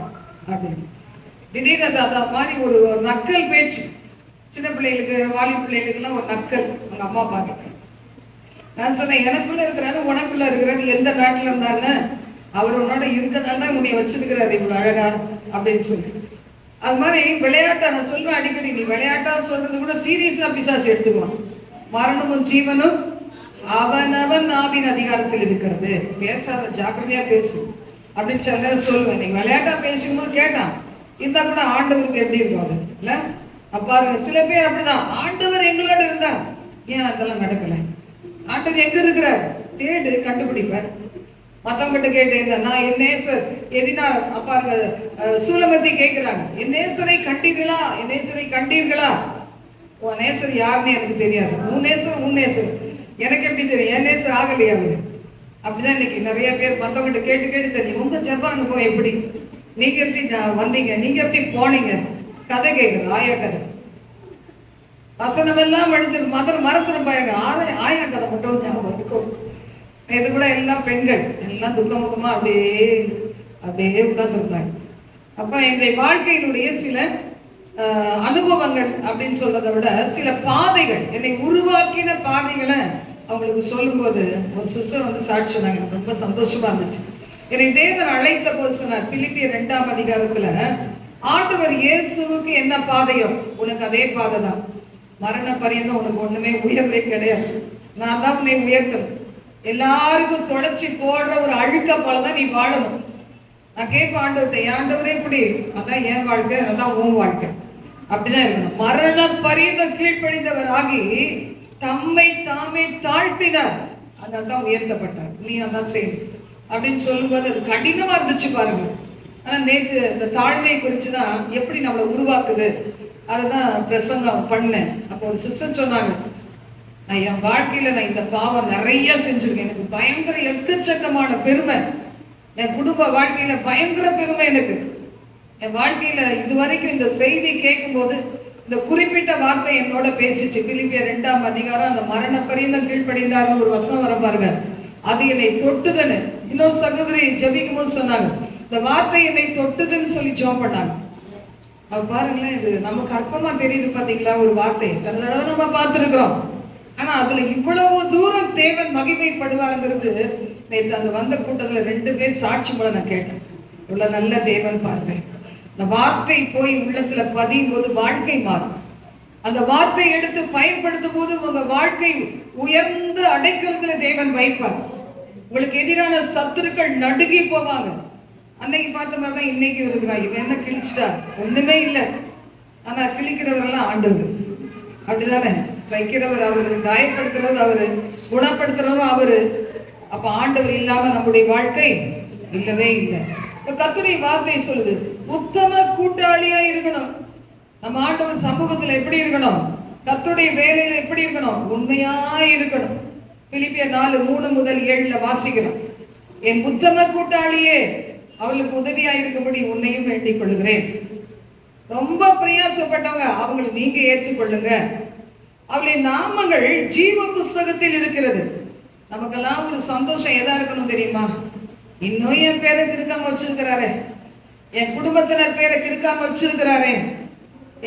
அப்படின்னு. திடீர்னு அது மாதிரி ஒரு நக்கல் பேச்சு. சின்ன பிள்ளைகளுக்கு, வாலி பிள்ளைகளுக்குலாம் ஒரு நக்கல் அவங்க அம்மா பாக்க. நான் சொன்னேன், எனக்குள்ள இருக்கிறாரு, உனக்குள்ள இருக்கிறாரு, எந்த நாட்டுல இருந்தாருன்னு அவர் உன்னோட இருக்கிறதால உன்னை வச்சிருக்கிறாரு இவ்வளவு அழகா அப்படின்னு சொல்லி. அது மாதிரி விளையாட்டா நான் சொல்லுவேன் அடிக்கடி, நீ விளையாட்டா சொல்றது கூட சீரியஸா பிசாசு எடுத்துக்குவான். மரணமும் ஜீவனும் அவனவன் நாவின் அதிகாரத்தில் இருக்கிறது, பேசாத, ஜாக்கிரதையா பேசு அப்படின்னு சொல்லுவேன். நீங்க விளையாட்டா பேசும்போது கேட்டான் இருந்தா கூட ஆண்டவருக்கு எப்படி இருக்கும் அது இல்ல? பாருங்க, சில பேர் அப்படிதான், ஆண்டவர் எங்களோட இருந்தா ஏன் அதெல்லாம் நடக்கல? ஆண்டவர் எங்க இருக்கிறார் தேடு, கண்டுபிடிப்பார். மத்தவங்கிட்ட கேட்டேன், நான் என் நேசர் எதினா பாருங்க, சூலமத்தி கேட்கிறாங்க, என் நேசரை கண்டீர்களா, என் நேசரை கண்டீர்களா? உன் நேசர் யாருன்னு எனக்கு தெரியாது. உன் நேசர் உன் நேசர் எனக்கு எப்படி தெரியும்? என் நேசர் ஆகலையா அவரு? அப்படிதான் இன்னைக்கு நிறைய பேர் மத்தவங்கிட்ட கேட்டு கேட்டு தெரியும். உங்க ஜெபம் அனுபவம் எப்படி, நீங்க எப்படி வந்தீங்க, நீங்க எப்படி போனீங்க, கதை கேட்குது, ஆயா கதை. வசனம் எல்லாம் மறந்துருப்பாங்க, ஆயா கதை மட்டும் ஞாபகம் இருக்கும். இது கூட எல்லாம் பெண்கள் எல்லாம் துக்கமுகமா அப்படியே உட்கார்ந்துருந்தாங்க. அப்ப என்னுடைய வாழ்க்கையினுடைய சில அனுபவங்கள் அப்படின்னு சொல்றதை விட சில பாதைகள், என்னை உருவாக்கின பாதைகளை அவங்களுக்கு சொல்லும் போது ஒரு சிஸ்டர் வந்து சாட்சி சொன்னாங்க. எனக்கு ரொம்ப சந்தோஷமா இருந்துச்சு. என்னை தேவன் அழைத்த போது சொன்னார், பிலிப்பியர் 2ஆம் அதிகாரத்துல, ஆண்டவர் இயேசுவுக்கு என்ன பாதையோ உனக்கு அதே பாதை தான். மரண பரியந்தம் உனக்கு ஒண்ணுமே உயர்வே கிடையாது. நான் தான் உன்னை உயர்த்தணும். எல்லாருக்கும் தொடர்ச்சி போடுற ஒரு அழுக்க போலதான் நீ வாழணும். நான் கேட்பேன் ஆண்டவர்கிட்ட, ஆண்டவரே இப்படி, அதான் என் வாழ்க்கை, அதான் உன் வாழ்க்கை, அப்படிதான் இருக்கணும். மரண பரியந்தம் கீழ்ப்படிந்தவர் ஆகி தம்மை தாமே தாழ்த்தினார், அதான் உயர்த்தப்பட்டார். நீ அதான் செய்யணும் அப்படின்னு சொல்லும்போது அது கடினமா இருந்துச்சு பாருங்க. ஆனா நேற்று இந்த தாழ்மையை குறிச்சுதான் எப்படி நம்மளை உருவாக்குது அதுதான் பிரசங்கம் பண்ணேன். அப்போ ஒரு சிஸ்டர் சொன்னாங்க, நான் என் வாழ்க்கையில நான் இந்த பாவம் நிறைய செஞ்சிருக்கேன், எனக்கு பயங்கர எக்கச்சக்கமான பெருமை, என் குடும்ப வாழ்க்கையில பயங்கர பெருமை எனக்கு. என் வாழ்க்கையில இதுவரைக்கும் இந்த செய்தி கேட்கும்போது இந்த குறிப்பிட்ட வார்த்தை என்னோட பேசிச்சு. பிலிப்பியர் 2ஆம் அதிகாரம் அந்த மரண பரியந்தம் கீழ்ப்படிந்தார்னு ஒரு வசனம் வர பாருங்க. அது என்னை தொட்டுதுன்னு இன்னொரு சகோதரி ஜெபிக்கும் போது சொன்னாங்க, இந்த வார்த்தை என்னை தொட்டுதுன்னு சொல்லி ஜெபம் பண்ணாங்க. அவ பாருங்களேன், இது நமக்கு அற்பமா தெரியுது பாத்தீங்களா? ஒரு வார்த்தை தடவை நம்ம பார்த்திருக்கிறோம். ஆனா அதுல இவ்வளவு தூரம் தேவன் மகிமைப்படுவாருங்கிறது நேற்று அந்த வந்த கூட்டத்துல 2 பேர் சாட்சி போல நான் கேட்டேன். இவ்வளவு நல்ல தேவன் பாருங்க. அந்த வார்த்தை போய் உள்ளத்துல பதியும் போது வாழ்க்கை மாறும். அந்த வார்த்தை எடுத்து பயன்படுத்தும் போது உங்க வாழ்க்கை உயர்ந்த அடைக்கலத்துல தேவன் வைப்பார். உங்களுக்கு எதிரான சத்துருக்கள் நடுங்கி போவாங்க. அன்னைக்கு பார்த்த மாதிரி தான் இன்னைக்கு இருக்கிறான். இவன் என்ன கிழிச்சிட்டா? ஒண்ணுமே இல்லை. ஆனா கிழிக்கிறவரெல்லாம் ஆண்டவர். அப்படிதானே? வைக்கிறவர் அவரு, காயப்படுத்துறவர் அவரு, குணப்படுத்துறவரும் அவரு. அப்ப ஆண்டவர் இல்லாம நம்முடைய வாழ்க்கை இல்லவே இல்லை. கர்த்தருடைய வார்த்தை சொல்லுது, உத்தம கூட்டாளியா இருக்கணும். நம்ம ஆண்டவர் சமூகத்துல எப்படி இருக்கணும்? கர்த்தருடைய வேலையில எப்படி இருக்கணும்? உண்மையா இருக்கணும். பிலிப்பியர் 4:3 முதல் 7 வாசிக்கிறோம். என் உத்தம கூட்டாளியே, அவளுக்கு உதவியா இருக்கும்படி உன்னையும் வேண்டிக் கொள்கிறேன். ரொம்ப பிரயாசப்பட்டவங்க அவங்களை நீங்க ஏற்றுக்கொள்ளுங்க. அவளுடைய நாமங்கள் ஜீவ புஸ்தகத்தில் இருக்கிறது. நமக்கெல்லாம் ஒரு சந்தோஷம் எதா இருக்கணும் தெரியுமா? இன்னும் என் பேரை கிறுக்காம வச்சிருக்கிறாரே, என் குடும்பத்தினர் பேரை கிறுக்காம வச்சிருக்கிறாரே,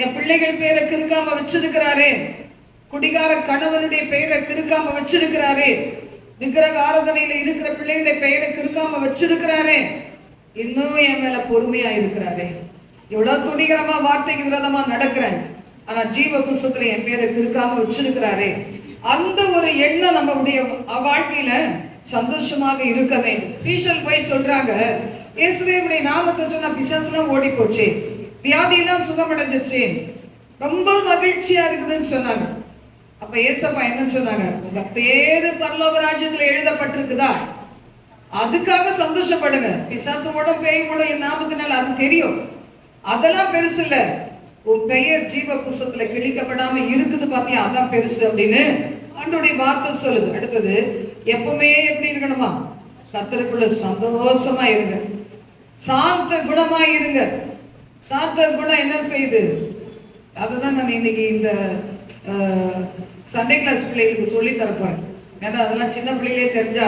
என் பிள்ளைகள் பேரை கிறுக்காம வச்சிருக்கிறாரே, குடிகார கணவனுடைய பெயரை கிறுக்காம வச்சிருக்கிறாரே, விக்கிரக ஆராதனையில இருக்கிற பிள்ளைகளுடைய பெயரை கிறுக்காம வச்சிருக்கிறாரே, இன்னும் என் மேல பொறுமையா இருக்கிறாரே. இவ்வளவு துணிகரமா வார்த்தைக்கு விரோதமா நடக்கிறேன், ஆனா ஜீவ புஸ்தகத்துல என் பேரை கிறுக்காம வச்சிருக்கிறாரே. அந்த ஒரு எண்ணம் நம்முடைய வாழ்க்கையில சந்தோஷமாக இருக்க வேண்டும். சீஷல் போய் சொல்றாங்க, இயேசுவே நாமத்தை சொன்னா பிசாசுலாம் ஓடி போச்சு, வியாதியெல்லாம் சுகமடைஞ்சிச்சு, ரொம்ப மகிழ்ச்சியா இருக்குதுன்னு சொன்னாங்க. அப்ப ஏசப்பா என்ன சொன்னாங்க? உங்க பேரு பரலோக ராஜ்யத்துல எழுதப்பட்டிருக்குதா, அதுக்காக சந்தோஷப்படுங்க. பிசாசோட பேய் கூட என் நாமத்தினால அது தெரியும், அதெல்லாம் பெருசு இல்ல. உன் பெயர் ஜீவ புஸ்தகத்துல கிழிக்கப்படாம இருக்குது பாத்தியா, அதான் பெருசு அப்படின்னு ஆண்டவருடைய வார்த்தை சொல்லுது. அடுத்தது, எப்பவுமே எப்படி இருக்கணுமா? கர்த்தருக்குள்ள சந்தோஷமா இருங்க, சாந்த குணமா இருங்க. சாந்த குணம் என்ன செய்யுது? அதுதான் நான் இன்னைக்கு இந்த சண்டே கிளாஸ் பிள்ளைகளுக்கு சொல்லி தரப்போறேன். ஏன்னா அதெல்லாம் சின்ன பிள்ளைகளே தெரிஞ்சா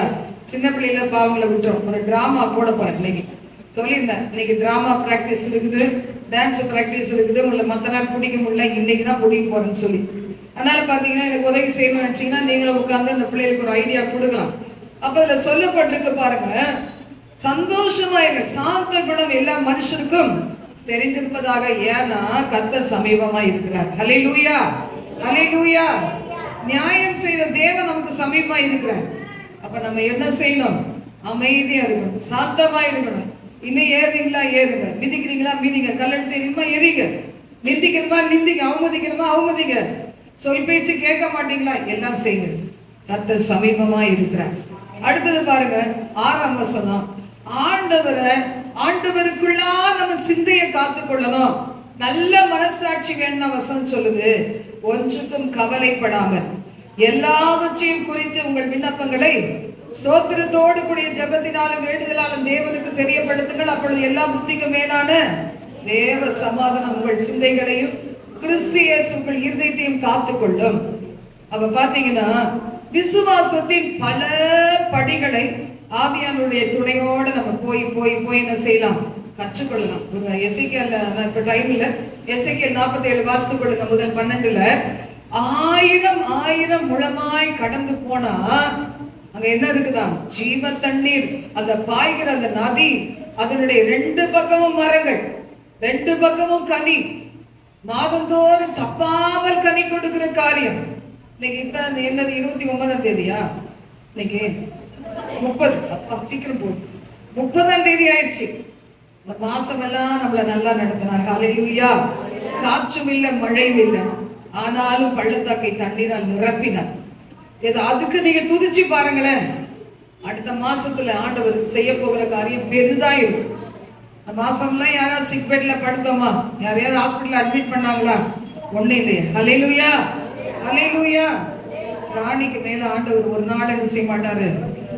சின்ன பிள்ளைல பாவங்களை விட்டுரும். ஒரு டிராமா போட போறேன் இன்னைக்கு. சொல்லியிருந்தேன், இன்னைக்கு டிராமா பிராக்டிஸ் இருக்குது, டான்ஸ் பிராக்டிஸ் இருக்குது. உங்களை மற்ற நாள் பிடிக்க முடியல, இன்னைக்கு தான் பிடிக்க போறேன்னு சொல்லி. அதனால பாத்தீங்கன்னா எனக்கு உதவி செய்யணும்னு நினைச்சீங்கன்னா நீங்களும் உட்கார்ந்து அந்த பிள்ளைகளுக்கு ஒரு ஐடியா கொடுக்கலாம். அப்ப அதுல சொல்லப்பட்டிருக்கு பாருங்க, சந்தோஷமா இருங்க. சாந்த குணம் எல்லா மனுஷருக்கும் தெரிந்திருப்பதாக, ஏன்னா கர்த்தர் சமீபமா இருக்கிறார். ஹல்லேலூயா, ஹல்லேலூயா. நியாயம் செய்த தேவன் நமக்கு சமீபமா இருக்கிறார். அப்ப நம்ம என்ன செய்யணும்? அமைதியா இருக்கணும், சாந்தமா இருக்கணும். இன்னும் ஏறுறீங்களா ஏறுங்க, மிதிக்கிறீங்களா மிதிங்க, கல்லெடுத்தீங்களா எரிங்க, நிந்திக்கிறமா நிந்திங்க, அவமதிக்கிறமா அவமதிங்க, சொல் பேச்சு கேட்க மாட்டீங்களா எல்லாம் செய்யுங்க. கர்த்தர் சமீபமா இருக்கிறார். அடுத்தது பாருங்க, 6ஆம் வசனம். ஆண்டவருக்குள்ளா நம்ம சிந்தையை காத்து கொள்ளணும். நல்ல மனசாட்சி வேணும் வசனம் சொல்லுது. ஒன்றுக்கும் கவலைப்படாமல் எல்லாவற்றையும் குறித்து உங்கள் விண்ணப்பங்களை சோத்திரத்தோடு கூடிய ஜெபத்தினாலும் வேண்டுதலாலும் தேவனுக்கு தெரியப்படுத்துங்கள். அப்பொழுது எல்லா புத்திக்கு மேலான தேவ சமாதானம் உங்கள் சிந்தைகளையும் கிறிஸ்து இயேசு உங்கள் இருதயத்தையும் காத்துக்கொள்ளும். அப்ப பாத்தீங்கன்னா விசுவாசத்தின் பல படிகளை ஆவியானுடைய துணையோட நம்ம போய் போய் போய் என்ன செய்யலாம்? கற்றுக்கொள்ளலாம். எசேக்கியேல் இப்ப டைம் இல்ல, எசேக்கியேல் 47 வாசித்து கொள்ளுங்க. முதல் 12ல 1000 முழமாய் கடந்து போனா அங்க என்ன இருக்குதா? ஜீவ தண்ணீர். அந்த பாய்கிற அந்த நதி, அதனுடைய 2 பக்கமும் மரங்கள், 2 பக்கமும் கனி, மாதந்தோறும் தப்பாமல் கனி கொடுக்கிற காரியம். இன்னைக்கு இப்ப என்னது 29ஆம் தேதியா? இன்னைக்கு 30. அப்பா சீக்கிரம் போகுது. 30ஆம் தேதி ஆயிடுச்சு. இந்த மாசம் எல்லாம் நம்மள நல்லா நடத்தினாங்க. ஹல்லேலூயா. காற்றும் இல்லை, மழையும் இல்லை, ஆனாலும் பள்ளத்தாக்கை தண்ணீரால் நிரப்பினார். அதுக்கு நீங்க துதிச்சு பாருங்களேன். அடுத்த மாசத்துல ஆண்டவர் செய்ய போகிற காரியம் பெரிதா இருக்கும். இந்த மாசம்லாம் யாராவது சிக் பெட்ல படுத்தோமா? யாரையாவது ஹாஸ்பிட்டல் அட்மிட் பண்ணாங்களா? ஒண்ணு இல்லையா? ஹல்லேலூயா, ஹல்லேலூயா. ராணிக்கு மேல ஆண்டவர் ஒரு நாள் என்ன செய்ய மாட்டாரு?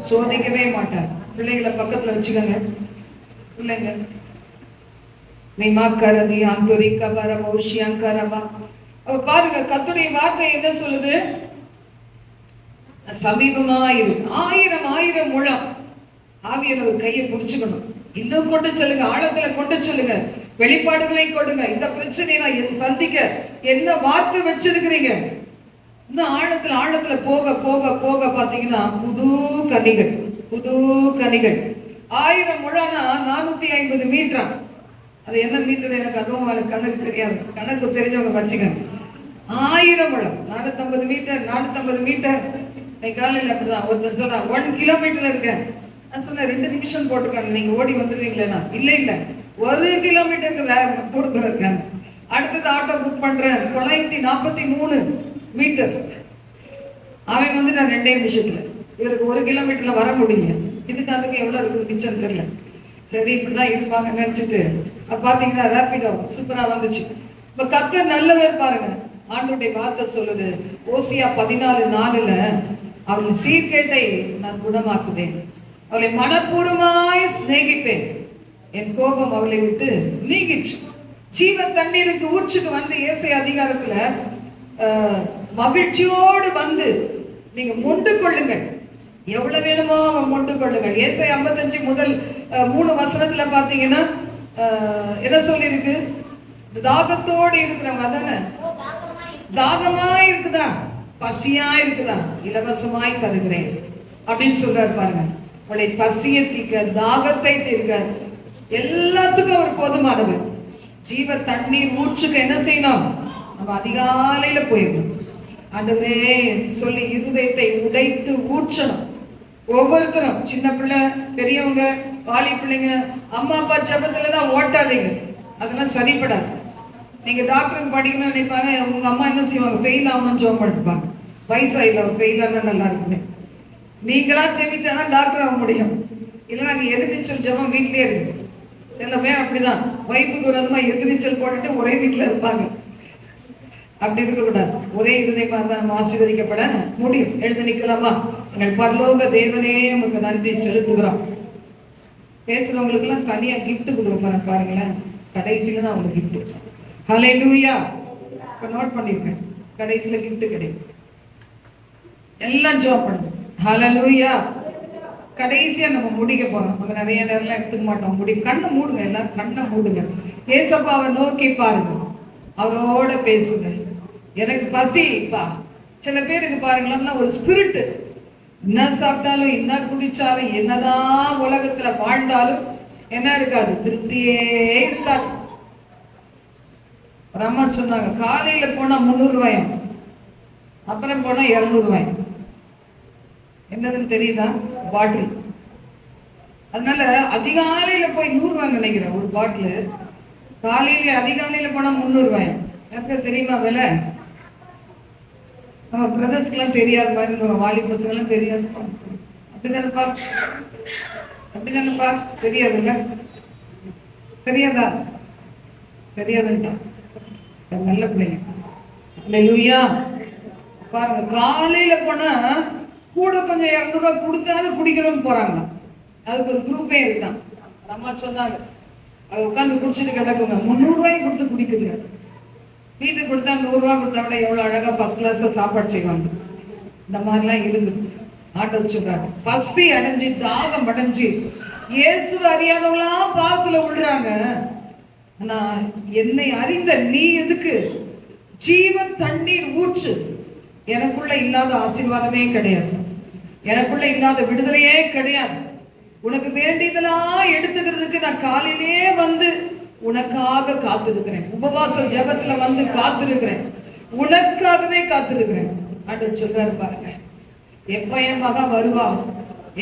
சோதிக்கவே மாட்டார். பிள்ளைகளை பக்கத்துல வச்சுக்கோங்க. பிள்ளைங்க நீமா கரதி அந்தொரி கபர மௌஷியங்கரவா. அப்ப பாருங்க கர்த்தருடைய வார்த்தை என்ன சொல்லுது? சமீபமாயிரு. 1000 முழம். ஆவியானவர் கையை பிடிச்சுக்கணும். இன்னும் கொண்டு செல்லுங்க, ஆழத்துல கொண்டு செல்லுங்க, வெளிப்பாடுகளை கொடுங்க. இந்த பிரச்சனையை நான் சந்திக்க என்ன வார்த்தை வச்சிருக்கிறீங்க? இன்னும் ஆழத்துல போக போக போக பாத்தீங்கன்னா புது கனிகள். 1000 முழம்னா 450 மீட்டர். அது என்ன மீட்டர் எனக்கு அதுவும் கணக்கு தெரியாது. கணக்கு தெரிஞ்சவங்க வச்சுக்கணும். 1000 முழம் 450 மீட்டர். 450 மீட்டர் காலையில் அப்படிதான் ஒருத்தர் சொன்னா 1 கிலோமீட்டர்ல இருக்கேன். நான் சொன்னேன் 2 நிமிஷம் போட்டுக்காங்க, நீங்க ஓடி வந்துருவீங்களா? இல்ல 1 கிலோமீட்டருக்கு வேற பொறுத்து இருக்காங்க. அடுத்தது ஆட்டோ புக் பண்றேன் 943 மீட்டர். அவன் வந்து நான் 2 நிமிஷத்துல, இவருக்கு 1 கிலோமீட்டர்ல வர முடியல. இதுக்கு அதுக்கு எவ்வளவு இருக்குது மிச்சம் தெரியல. சரி இப்படிதான் இருப்பாங்க நினைச்சிட்டு பாத்தீங்கன்னா ரேபிடோ சூப்பரா வந்துச்சு. இப்ப கர்த்தர் நல்லவர் பாருங்க. ஆண்டவருடைய வார்த்தை சொல்லுது ஓசியா 14:4 அவள் சீர்கேட்டை நான் குணமாக்குவேன், அவளை மனப்பூர்வமாய் சிநேகிப்பேன், என் கோபம் அவளை விட்டு நீங்கிச்சு. ஜீவ தண்ணீருக்கு ஊற்றுக்கு வந்து ஏசாயா அதிகாரத்துல மகிழ்ச்சியோடு வந்து நீங்க மொண்டு கொள்ளுங்கள், எவ்வளவு வேணுமோ அவன் மொண்டு கொள்ளுங்கள். ஏசாயா 55 3 பாத்தீங்கன்னா என்ன சொல்லி இருக்கு? தாகத்தோடு இருக்கிறவங்க தானே, தாகமா இருக்குதா, பசியா இருக்குதா, இலவசமாய் தருகிறேன் அப்படின்னு சொல்றாரு பாருங்க. அவளை பசியை தீர்க்க, தாகத்தை தீர்க்க, எல்லாத்துக்கும் அவர் போதுமானவர். ஜீவ தண்ணீர் ஊற்றுக்கு என்ன செய்யணும்? நம்ம அதிகாலையில போயிடணும். ஆண்டவரே சொல்லி இருதயத்தை உடைத்து ஊற்றணும். ஒவ்வொருத்தரும் சின்ன பிள்ளை, பெரியவங்க, வாலி பிள்ளைங்க, அம்மா அப்பா ஜபத்துலதான் ஓட்டாதீங்க, அதெல்லாம் சரிப்படாது. நீங்க டாக்டருக்கு படிக்கணும்னு நினைப்பாங்க, உங்க அம்மா என்ன செய்வாங்க? ஃபெயில் ஆகணும்னு ஜோம் பண்ணிருப்பாங்க. வயசாயில ஃபெயில் ஆனா நல்லா இருக்குமே. நீங்களா ஜெபிச்சாதான் டாக்டர் ஆக முடியும். இல்லைன்னா நாங்க எதிர்நீச்சல் ஜபம் வீட்லயே இருக்கு. சில பேர் அப்படிதான் வைப்புக்கு விரோதமா எதிர்நீச்சல் போட்டுட்டு ஒரே வீட்டுல இருப்பாங்க. அப்படி இருக்கக்கூடாது. ஒரே இருதயமா தான் நம்ம ஆசீர்வதிக்கப்பட முடியும். எழுந்து நிக்கலாமா? எங்கள் பரலோக தேவனே உங்களுக்கு நன்றி செலுத்துகிறோம். பேசுறவங்களுக்கு எல்லாம் தனியா கிஃப்ட் கொடுக்க பாருங்களேன். கடைசியில தான் அவங்களுக்கு கிஃப்ட். ஹல்லேலூயா. இப்ப நோட் பண்ணிருக்கேன், கடைசியில கிஃப்ட் கிடைக்கும். எல்லாம் ஜாப் பண்ணுங்க. ஹல்லேலூயா. கடைசியா நம்ம முடிக்க போறோம். நம்ம நிறைய நேரம் எடுத்துக்க மாட்டோம். கண்ணை மூடுங்க, எல்லாரும் கண்ணை மூடுங்க. ஏசப்பாவை நோக்கி பாருங்க, அவரோட பேசுங்க. எனக்கு பசிப்பா. சில பேருக்கு பாருங்களா ஒரு ஸ்பிரிட், என்ன சாப்பிட்டாலும் என்ன குடிச்சாலும் என்னதான் உலகத்துல வாழ்ந்தாலும் என்ன இருக்காது? திருப்தியே இருக்காது. ஒரு அம்மா சொன்னாங்க, காலையில போனா 300 ரூபாயும், அப்புறம் போனா 200 ரூபாயும். என்னதுன்னு தெரியுதா? பாட்டில். அதனால அதிகாலையில போய் 100 ரூபாய் நினைக்கிறேன் ஒரு பாட்டில். காலையில அதிகாலையில போனா 300 ரூபாயும். எனக்கு தெரியுமா விலை? நம்ம பிரதர்ஸ்க்கு எல்லாம் தெரியாத மாதிரி, வாலி பசங்க எல்லாம் தெரியாது. அப்படிதானப்பா? அப்படிதானப்பா? தெரியாதுல்ல? தெரியாதா? தெரியாதுன்ட்டா நல்ல பிள்ளைங்க. அல்லேலூயா. பாருங்க, காலையில போனா கூட கொஞ்சம் 200 ரூபாய் கொடுத்தாது குடிக்கணும்னு போறாங்க. அதுக்கு ஒரு குரூப்பே இருக்கான். அம்மா சொன்னாங்க, அது உட்காந்து குடிச்சிட்டு கிடக்குங்க. 300 ரூபாய் கொடுத்து குடிக்குதுங்க. வீட்டுக்கு கொடுத்தா 100 ரூபாய் கொடுத்தா கூட எவ்வளவு அழகா ஃபர்ஸ்ட் கிளாஸா சாப்பாடு செய்வாங்க. இந்த மாதிரிலாம் இருந்து ஆட்டோ சொல்றாங்க. பசி அடைஞ்சு, தாகம் அடைஞ்சு, இயேசு அறியாதவங்களாம் பாவத்துல விடுறாங்க. ஆனா என்னை அறிந்த நீ எதுக்கு? ஜீவன் தண்ணீர் ஊற்று. எனக்குள்ள இல்லாத ஆசீர்வாதமே கிடையாது, எனக்குள்ள இல்லாத விடுதலையே கிடையாது. உனக்கு வேண்டியதெல்லாம் எடுத்துக்கிறதுக்கு நான் காலையிலே வந்து உனக்காக காத்திருக்கிறேன். உபவாச ஜெபத்துல வந்து காத்திருக்கிறேன், உனக்காகவே காத்திருக்கிறேன். ஆண்டவர் சொல்றாரு பாருங்க, எப்ப என் மகன் வருவான்,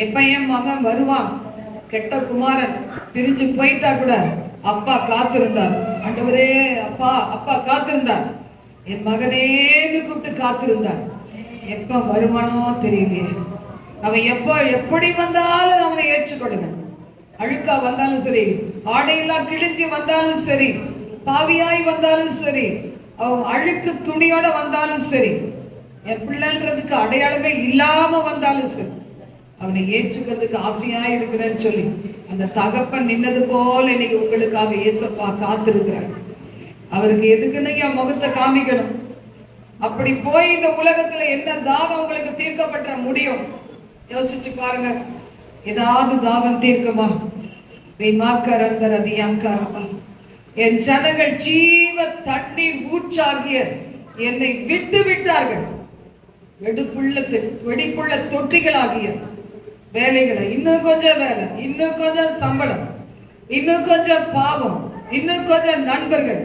எப்ப என் மகன் வருவான். கெட்ட குமாரன் பிரிஞ்சு போயிட்டா கூட அப்பா காத்திருந்தார். ஆண்டவரே, அப்பா அப்பா காத்திருந்தார். என் மகனேன்னு கூப்பிட்டு காத்திருந்தார். எப்ப வருவானோ தெரியலையே. அவன் எப்படி வந்தாலும் அவனை ஏற்றுக்கொள்ளுவேன். அழுக்கா வந்தாலும் சரி, ஆடையெல்லாம் கிழிஞ்சு வந்தாலும் சரி, பாவியாய் வந்தாலும் சரி, அவன் அழுக்கு துணியோட வந்தாலும் சரி, என் பிள்ளைன்றதுக்கு அடையாளமே இல்லாம வந்தாலும் சரி, அவனை ஏற்றுக்கிறதுக்கு ஆசையா இருக்கிறேன்னு சொல்லி அந்த தகப்பன் நின்னது போல இன்னைக்கு உங்களுக்காக ஏசப்பா காத்திருக்கிறார். அவருக்கு எதுக்குன்னு முகத்தை காமிக்கணும். அப்படி போய் இந்த உலகத்துல என்ன தாகம் உங்களுக்கு தீர்க்கப்பட்ட முடியும்? யோசிச்சு பாருங்க. ஏதாவது தாகம் தீர்க்குமா? என் ஜனங்கள் ஜீவ தண்ணீர் ஊற்றாகிய என்னை விட்டு விட்டார்கள். வெடிப்புள்ள தொட்டிகளாகிய வேலைகளை, இன்னும் கொஞ்சம் வேலை, இன்னும் கொஞ்சம் சம்பளம், இன்னும் கொஞ்சம் பாவம், இன்னும் கொஞ்சம் நண்பர்கள்,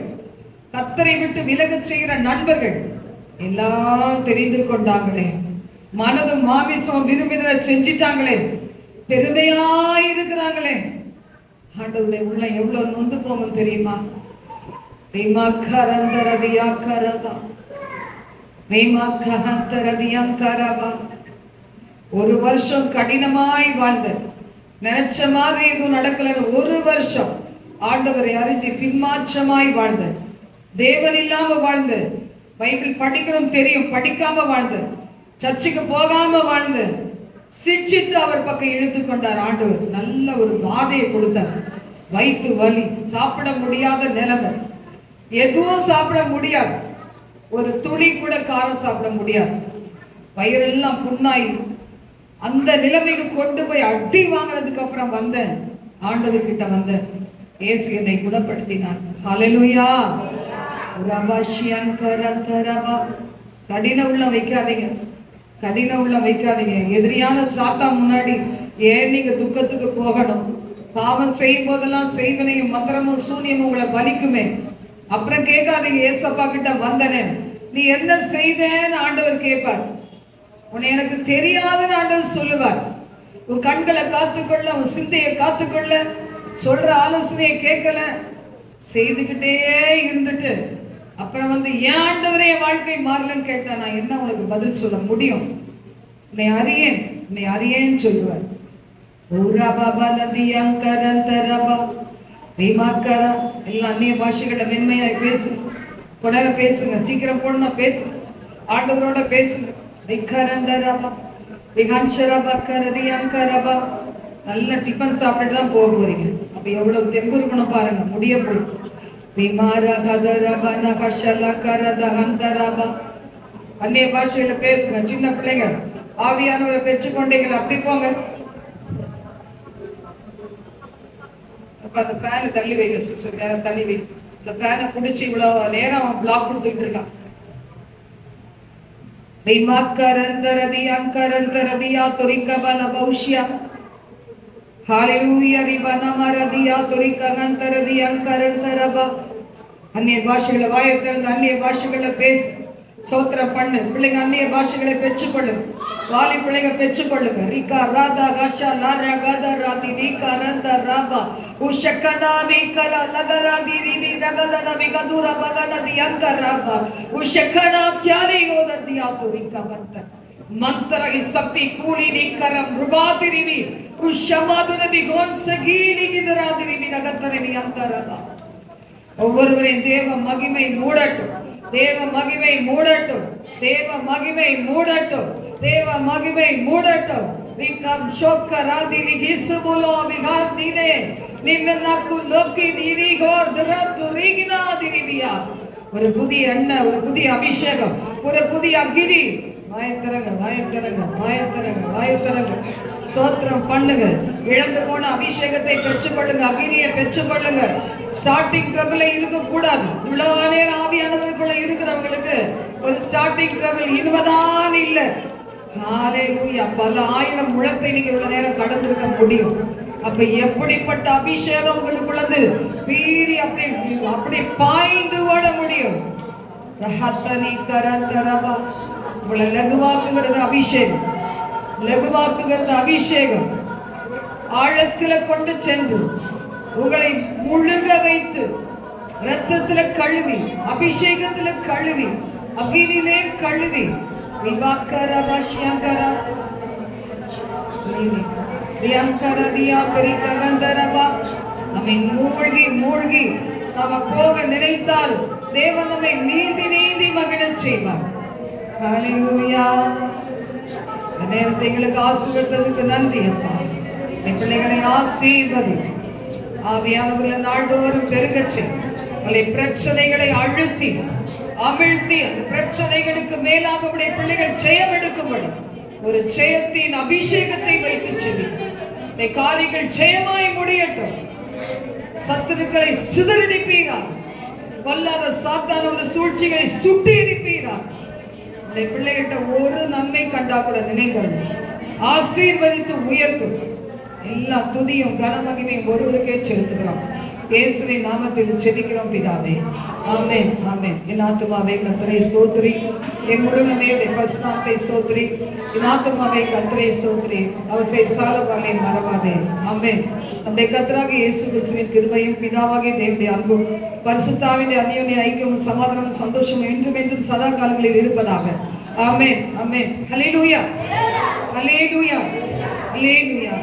கர்த்தரை விட்டு விலக செய்கிற நண்பர்கள் எல்லாம் தெரிந்து கொண்டாங்களே, மனது மாமிசம் விரும்பினதை செஞ்சிட்டாங்களே, பெருமையா இருக்கிறாங்களே. ஆண்டவருடைய உள்ள எவ்வளவு நொந்து போகும் தெரியுமா? ஒரு வருஷம் கடினமாய் வாழ்ந்த, நினைச்ச மாதிரி எதுவும் நடக்கல. ஒரு வருஷம் ஆண்டவரை அறிஞ்சு பின்மாற்றமாய் வாழ்ந்த, தேவன் இல்லாம வாழ்ந்த, பைபிள் படிக்கணும் தெரியும் படிக்காம வாழ்ந்த, சர்ச்சுக்கு போகாம வாழ்ந்த, சிட்சித்து அவர் பக்கம் இழுத்து கொண்டார் ஆண்டவர். நல்ல ஒரு பாதையை கொடுத்தார். வயிற்று வலி, சாப்பிட முடியாத நிலைமை, எதுவும் சாப்பிட முடியாது, ஒரு துளி கூட காரம் சாப்பிட முடியாது, வயிறெல்லாம் புண்ணாயி அந்த நிலைமைக்கு கொண்டு போய் அடி வாங்கினதுக்கு அப்புறம் வந்தேன் ஆண்டவர் கிட்ட வந்தேன். இயேசு என்னை குணப்படுத்தினார். ஹல்லேலூயா. கடின உள்ள வைக்காதீங்க, கடின உள்ள வைக்காதீங்க. எதிரியான சாத்தா முன்னாடி ஏன் நீங்க துக்கத்துக்கு போகணும்? பாவம் செய்யும் போதெல்லாம் செய்வனையும் மந்திரமும் சூனியமும் உங்களை பலிக்குமே. அப்புறம் கேட்காதீங்க, ஏசப்பா கிட்ட வந்தனே நீ என்ன செய்தேன்னு ஆண்டவர் கேட்பார். உன்னை எனக்கு தெரியாதுன்னு ஆண்டவர் சொல்லுவார். உன் கண்களை காத்துக்கொள்ள, உன் சிந்தையை காத்துக்கொள்ள, சொல்ற ஆலோசனையை கேட்கல, செய்துகிட்டே இருந்துட்டு அப்புறம் வந்து ஏன் ஆண்டவரே வாழ்க்கை மாறலன்னு கேட்டா நான் என்ன உனக்கு பதில் சொல்ல முடியும்? உன்னை அறியேன், உன்னை அறியேன்னு சொல்லுவார். எல்லாம் அந்நிய பாஷைகளை மென்மையா பேசுங்க, கொடர பேசுங்க, சீக்கிரம் போடணும் பேசுங்க, ஆண்டவரோட பேசுங்க. நல்ல டிஃபன் சாப்பிட்டு தான் போக போறீங்க. அப்ப எவ்வளவு தெம்பு இருக்கணும் பாருங்க. முடிய போய் அந்நிய பாஷையில பேசுங்க. சின்ன பிள்ளைங்க ஆவியானவரை பெற்று கொண்டீங்க, அப்படி போங்க. அந்த பேனை தள்ளி வைங்க சிஸ்டர், தள்ளி வை. இந்த பேனை பிடிச்சி இவ்வளவு நேரம் அவன் பிளாக் கொடுத்துட்டு இருக்கான். அந்நிய பாஷைகளை வாயை திறந்து அந்நிய பாஷைகளை பேசு, சோத்திரம் பண்ணு. பிள்ளைங்க அந்நிய பாஷைகளை பெற்றுக்கொள்ளுங்க. வாலி பிள்ளைங்க பெற்றுக்கொள்ளுங்க. ரிகா ராதா காஷா லாரா காதா ராதி ரிகா ரந்தா ராபா உஷக்கனா விகரா லகரா திரிபி ரகதா விகதுரா பகனா தியங்கா ராபா உஷக்கனா प्यारे ओदर दिया तो रिका बंत मंत्र की शक्ति कूली निकरम रुबातिरिबी उशमादुने बिगोन सगीली किदरादिरिबी नगतरे नियंका राबा. ஒவ்வொருவரின் தேவ மகிமை மூடட்டும், தேவ மகிமை மூடட்டும், தேவ மகிமை மூடட்டும், தேவ மகிமை மூடட்டும். விகம் ஷோக்கராதி விகிசுபுலோ விகாதினே நிம்மனக்கு லோகி நீரிகோர் தரது ரிகினா திரிபியா. ஒரு புதிய எண்ணெய், ஒரு புதிய அபிஷேகம், ஒரு புதிய அக்கினி. வாயத்தரங்க, வாயத்தரங்க, வாயத்தரங்க, வாயத்தரங்க. சோத்திரம் பண்ணுங்க. இழந்து போன அபிஷேகத்தை பெற்றுக்கொள்ளுங்க, அக்கினியை பெற்றுக்கொள்ளுங்க. ஸ்டார்டிங் ட்ரபிள் இருக்க கூடாது. இவ்வளவு நேரம் ஆவியானவருக்குள்ள இருக்கிறவங்களுக்கு ஒரு ஸ்டார்டிங் ட்ரபிள் இருவதான் இல்ல. ஹalleluya. பல ஆயிரம் முழத்தை நீங்க இவ்வளவு நேரம் கடந்திருக்க முடியும். அப்ப எப்படிப்பட்ட அபிஷேகம் உங்களுக்குள்ளது பீறி அப்படி பாய்ந்து ஓட முடியும். ரஹத்தனி கரந்தரபா. உங்களை லகுவாக்குகிறது அபிஷேகம், லகுவாக்குகிறது அபிஷேகம். ஆழத்துல கொண்டு சென்று உங்களை முழுக வைத்து ரத்தத்துல கழுவி, அபிஷேகத்துல கழுவி, அகினிலே கழுவி, நம்மை மூழ்கி மூழ்கி நாம போக நினைத்தால் தேவன் நம்மை நீந்தி நீந்தி மகிழச் செய்வார். ஹல்லேலூயா. இந்த நேரத்தை எங்களுக்கு ஆசீர்வதித்ததுக்கு நன்றி அப்பா. என் பிள்ளைகளை ஆசீர்வதி. ஆவியானவர்களை நாள்தோறும் பெருகச் செய். பல பிரச்சனைகளை அழுத்தி அமிழ்த்தி அந்த பிரச்சனைகளுக்கு மேலாக உடைய பிள்ளைகள் ஜெயம் எடுக்கும்படி ஒரு ஜெயத்தின் அபிஷேகத்தை வைத்து செவி. இந்த காரியங்கள் ஜெயமாய் முடியட்டும். சத்துருக்களை சிதறடிப்பீரா. வல்லாத சாத்தான சூழ்ச்சிகளை சுட்டி எரிப்பீரா. இந்த பிள்ளைகிட்ட ஒரு நன்மை கண்டா கூட நினைங்கள். ஆசீர்வதித்து உயர்த்தும். எல்லா துதியும் கனமகிமையும் ஒருவருக்கே செலுத்துகிறோம். இயேசுவின் நாமத்தில் ஜெபிக்கிறோம் பிதாவே. ஆமென் ஆமென். என் ஆத்துமாவே கர்த்தரை ஸ்தோத்திரி. என் முழுவதுமே பரிசுத்தத்தை ஸ்தோத்திரி. என் ஆத்துமாவே கர்த்தரை ஸ்தோத்திரி. அவர் செய்த சாலவாளை மறவாதே. ஆமென். நம்முடைய கர்த்தராகிய இயேசு கிறிஸ்துவின் கிருபையும் பிதாவாகிய தேவனுடைய அன்பும் பரிசுத்தாவின் அந்யோன்ய ஐக்கியமும் சமாதானமும் சந்தோஷமும் என்றும் என்றும் சதா காலங்களில் இருப்பதாக. ஆமென் ஆமென். ஹல்லேலூயா ஹல்லேலூயா ஹல்லேலூயா.